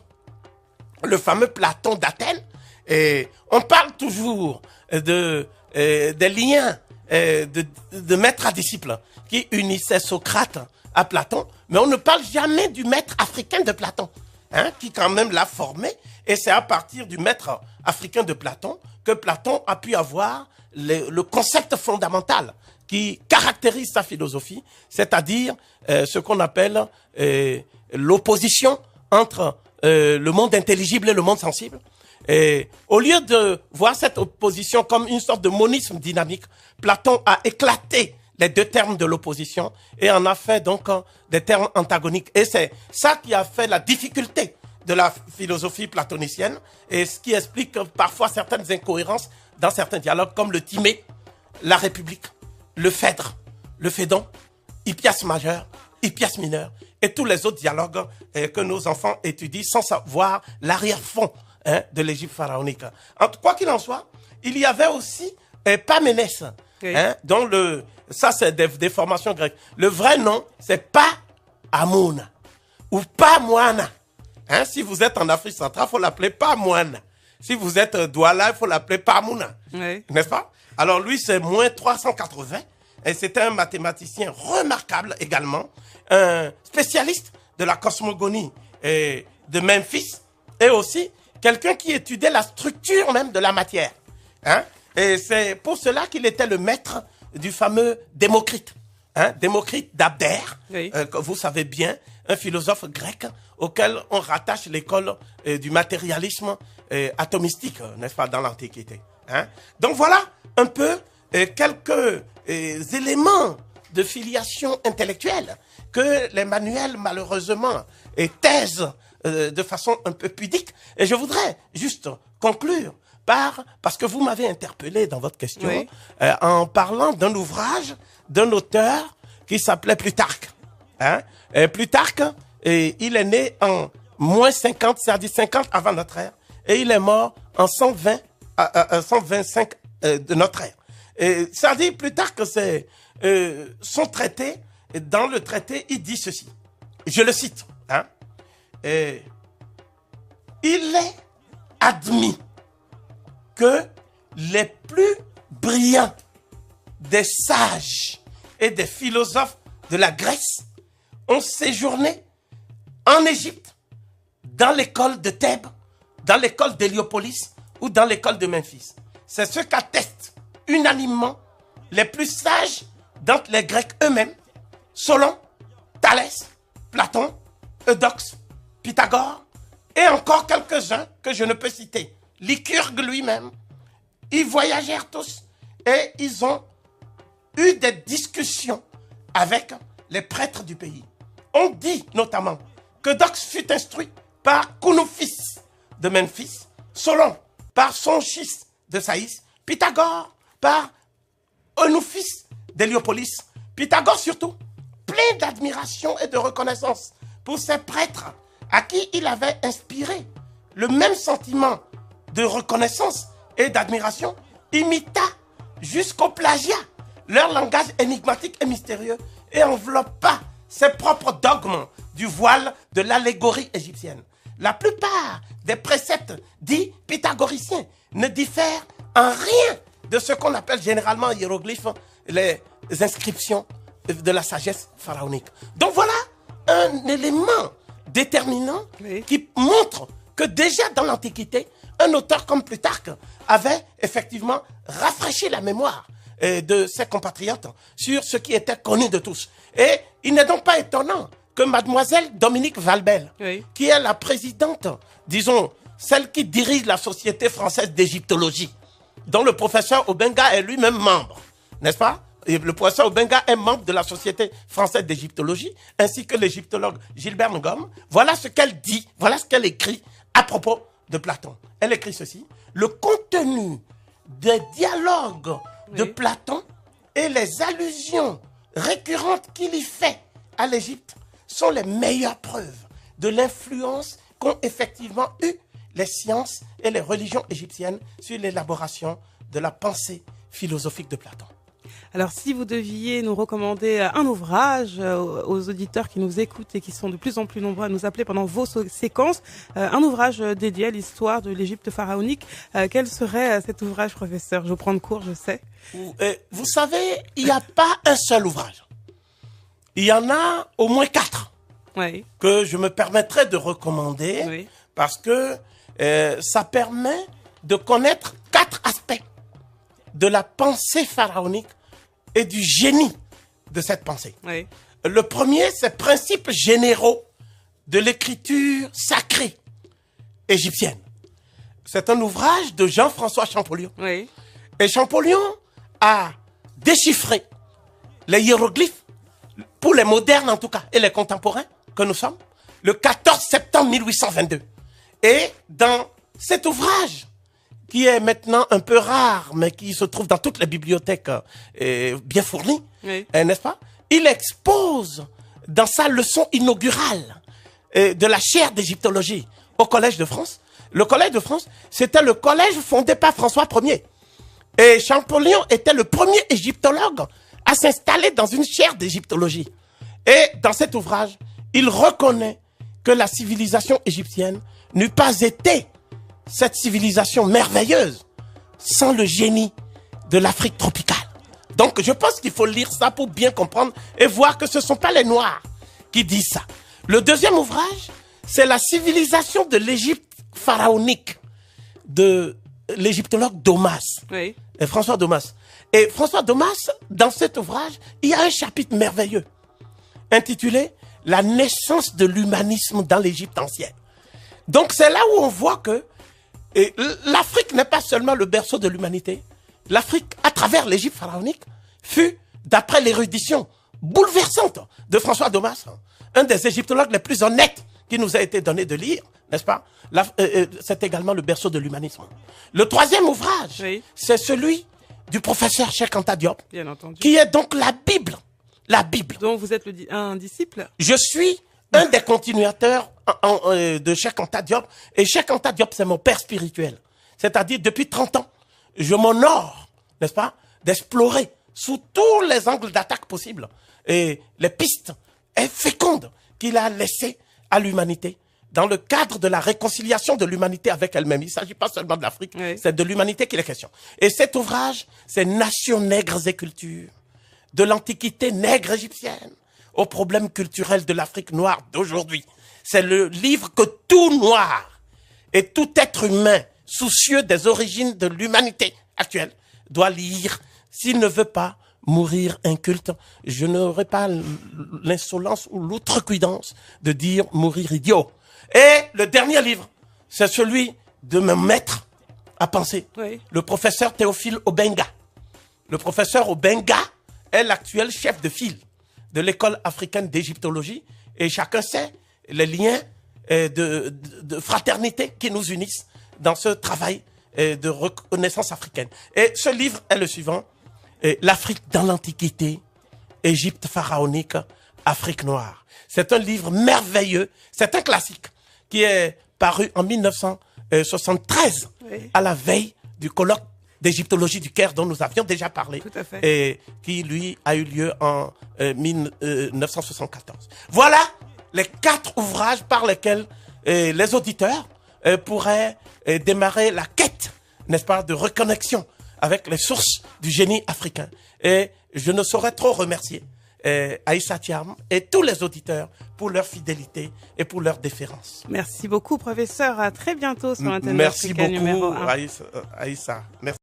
Le fameux Platon d'Athènes. Et on parle toujours des liens de maître à disciple qui unissait Socrate à Platon, mais on ne parle jamais du maître africain de Platon, hein, qui quand même l'a formé, et c'est à partir du maître africain de Platon que Platon a pu avoir le concept fondamental qui caractérise sa philosophie, c'est-à-dire ce qu'on appelle l'opposition entre le monde intelligible et le monde sensible. Et au lieu de voir cette opposition comme une sorte de monisme dynamique, Platon a éclaté les deux termes de l'opposition et en a fait donc des termes antagoniques. Et c'est ça qui a fait la difficulté de la philosophie platonicienne et ce qui explique parfois certaines incohérences dans certains dialogues comme le Timée, la République, le Phèdre, le Phédon, Hippias majeur, Hippias mineur et tous les autres dialogues que nos enfants étudient sans savoir l'arrière-fond de l'Égypte pharaonique. Quoi qu'il en soit, il y avait aussi Pamenès, oui. Dont ça c'est des formations grecques. Le vrai nom, c'est Pa-Amouna ou Pa-Moana. Si vous êtes en Afrique centrale, il faut l'appeler Pa-Moana. Si vous êtes Douala, il faut l'appeler Pa-Mouna. Oui. N'est-ce pas? Alors lui, c'est moins 380. Et c'était un mathématicien remarquable également, un spécialiste de la cosmogonie de Memphis. Et aussi, quelqu'un qui étudiait la structure même de la matière. Hein? Et c'est pour cela qu'il était le maître du fameux Démocrite. Hein? Démocrite d'Abdère, Oui. que vous savez bien, un philosophe grec auquel on rattache l'école du matérialisme atomistique, n'est-ce pas, dans l'Antiquité. Hein? Donc voilà un peu quelques éléments de filiation intellectuelle que les manuels, malheureusement, taisent de façon un peu pudique. Et je voudrais juste conclure parce que vous m'avez interpellé dans votre question, oui, en parlant d'un ouvrage d'un auteur qui s'appelait Plutarque. Hein? Plutarque, il est né en moins 50, c'est-à-dire 50 avant notre ère, et il est mort en 125 de notre ère. C'est-à-dire Plutarque, c'est son traité. Dans le traité, il dit ceci. Je le cite. Hein? Il est admis que les plus brillants des sages et des philosophes de la Grèce ont séjourné en Égypte, dans l'école de Thèbes, dans l'école d'Héliopolis ou dans l'école de Memphis. C'est ce qu'attestent unanimement les plus sages d'entre les Grecs eux-mêmes, Solon, Thalès, Platon, Eudoxe, Pythagore et encore quelques-uns que je ne peux citer. Lycurgue lui-même. Ils voyagèrent tous et ils ont eu des discussions avec les prêtres du pays. On dit notamment que Eudoxe fut instruit par Kounoufis de Memphis, Solon par Sonchis de Saïs, Pythagore par Eunoufis d'Héliopolis. Pythagore surtout, plein d'admiration et de reconnaissance pour ces prêtres à qui il avait inspiré le même sentiment de reconnaissance et d'admiration, imita jusqu'au plagiat leur langage énigmatique et mystérieux et enveloppa ses propres dogmes du voile de l'allégorie égyptienne. La plupart des préceptes dits pythagoriciens ne diffèrent en rien de ce qu'on appelle généralement en hiéroglyphes les inscriptions de la sagesse pharaonique. Donc voilà un élément déterminant qui montre que déjà dans l'Antiquité, un auteur comme Plutarque avait effectivement rafraîchi la mémoire de ses compatriotes sur ce qui était connu de tous. Et il n'est donc pas étonnant que mademoiselle Dominique Valbel, qui est la présidente, disons, celle qui dirige la Société française d'égyptologie, dont le professeur Obenga est lui-même membre, n'est-ce pas? Et le professeur Obenga est membre de la Société française d'égyptologie, ainsi que l'égyptologue Gilbert Ngom. Voilà ce qu'elle dit, voilà ce qu'elle écrit à propos de Platon. Elle écrit ceci: le contenu des dialogues de Platon et les allusions récurrentes qu'il y fait à l'Égypte sont les meilleures preuves de l'influence qu'ont effectivement eu les sciences et les religions égyptiennes sur l'élaboration de la pensée philosophique de Platon. Alors, si vous deviez nous recommander un ouvrage aux auditeurs qui nous écoutent et qui sont de plus en plus nombreux à nous appeler pendant vos séquences, un ouvrage dédié à l'histoire de l'Égypte pharaonique, quel serait cet ouvrage, professeur? Je prends de cours, je sais. Vous savez, il n'y a pas un seul ouvrage. Il y en a au moins 4 que je me permettrai de recommander parce que ça permet de connaître 4 aspects de la pensée pharaonique et du génie de cette pensée. Le premier, c'est principes généraux de l'écriture sacrée égyptienne. C'est un ouvrage de Jean-François Champollion. Et Champollion a déchiffré les hiéroglyphes, pour les modernes en tout cas, et les contemporains que nous sommes, le 14 septembre 1822. Et dans cet ouvrage, qui est maintenant un peu rare, mais qui se trouve dans toutes les bibliothèques bien fournies, n'est-ce pas? Il expose dans sa leçon inaugurale de la chaire d'égyptologie au Collège de France. Le Collège de France, c'était le collège fondé par François Ier. Et Champollion était le premier égyptologue à s'installer dans une chaire d'égyptologie. Et dans cet ouvrage, il reconnaît que la civilisation égyptienne n'eût pas été cette civilisation merveilleuse sans le génie de l'Afrique tropicale. Donc je pense qu'il faut lire ça pour bien comprendre et voir que ce ne sont pas les Noirs qui disent ça. Le deuxième ouvrage, c'est la civilisation de l'Égypte pharaonique de l'égyptologue Domas, Oui. et François Domas. Et François Domas, dans cet ouvrage, il y a un chapitre merveilleux intitulé « La naissance de l'humanisme dans l'Égypte ancienne ». Donc c'est là où on voit que l'Afrique n'est pas seulement le berceau de l'humanité. L'Afrique, à travers l'Égypte pharaonique, fut, d'après l'érudition bouleversante de François Domas, un des égyptologues les plus honnêtes qui nous a été donné de lire, n'est-ce pas? C'est également le berceau de l'humanisme. Le troisième ouvrage, Oui. c'est celui du professeur Cheikh Anta Diop, Bien entendu. qui est donc la Bible. La Bible. Donc vous êtes un disciple? Je suis un des continuateurs de Cheikh Anta Diop. Et Cheikh Anta Diop, c'est mon père spirituel. C'est-à-dire, depuis 30 ans, je m'honore, n'est-ce pas, d'explorer sous tous les angles d'attaque possibles et les pistes fécondes qu'il a laissées à l'humanité dans le cadre de la réconciliation de l'humanité avec elle-même. Il ne s'agit pas seulement de l'Afrique, Oui. c'est de l'humanité qu'il est question. Et cet ouvrage, c'est Nations nègres et cultures, de l'antiquité nègre égyptienne aux problèmes culturels de l'Afrique noire d'aujourd'hui. C'est le livre que tout noir et tout être humain soucieux des origines de l'humanité actuelle doit lire s'il ne veut pas mourir inculte. Je n'aurai pas l'insolence ou l'outrecuidance de dire mourir idiot. Et le dernier livre, c'est celui de mon maître à penser, Oui. le professeur Théophile Obenga. Le professeur Obenga est l'actuel chef de file de l'école africaine d'égyptologie et chacun sait les liens de fraternité qui nous unissent dans ce travail de reconnaissance africaine. Et ce livre est le suivant, L'Afrique dans l'Antiquité, Égypte pharaonique, Afrique noire. C'est un livre merveilleux, c'est un classique qui est paru en 1973 Oui. à la veille du colloque d'égyptologie du Caire dont nous avions déjà parlé. Tout à fait. Et qui, lui, a eu lieu en 1974. Voilà les 4 ouvrages par lesquels les auditeurs pourraient démarrer la quête, n'est-ce pas, de reconnexion avec les sources du génie africain. Et je ne saurais trop remercier Aïssa Thiam et tous les auditeurs pour leur fidélité et pour leur déférence. Merci beaucoup, professeur. À très bientôt sur Antenne Merci Africaine numéro beaucoup, 1. Aïssa. Merci.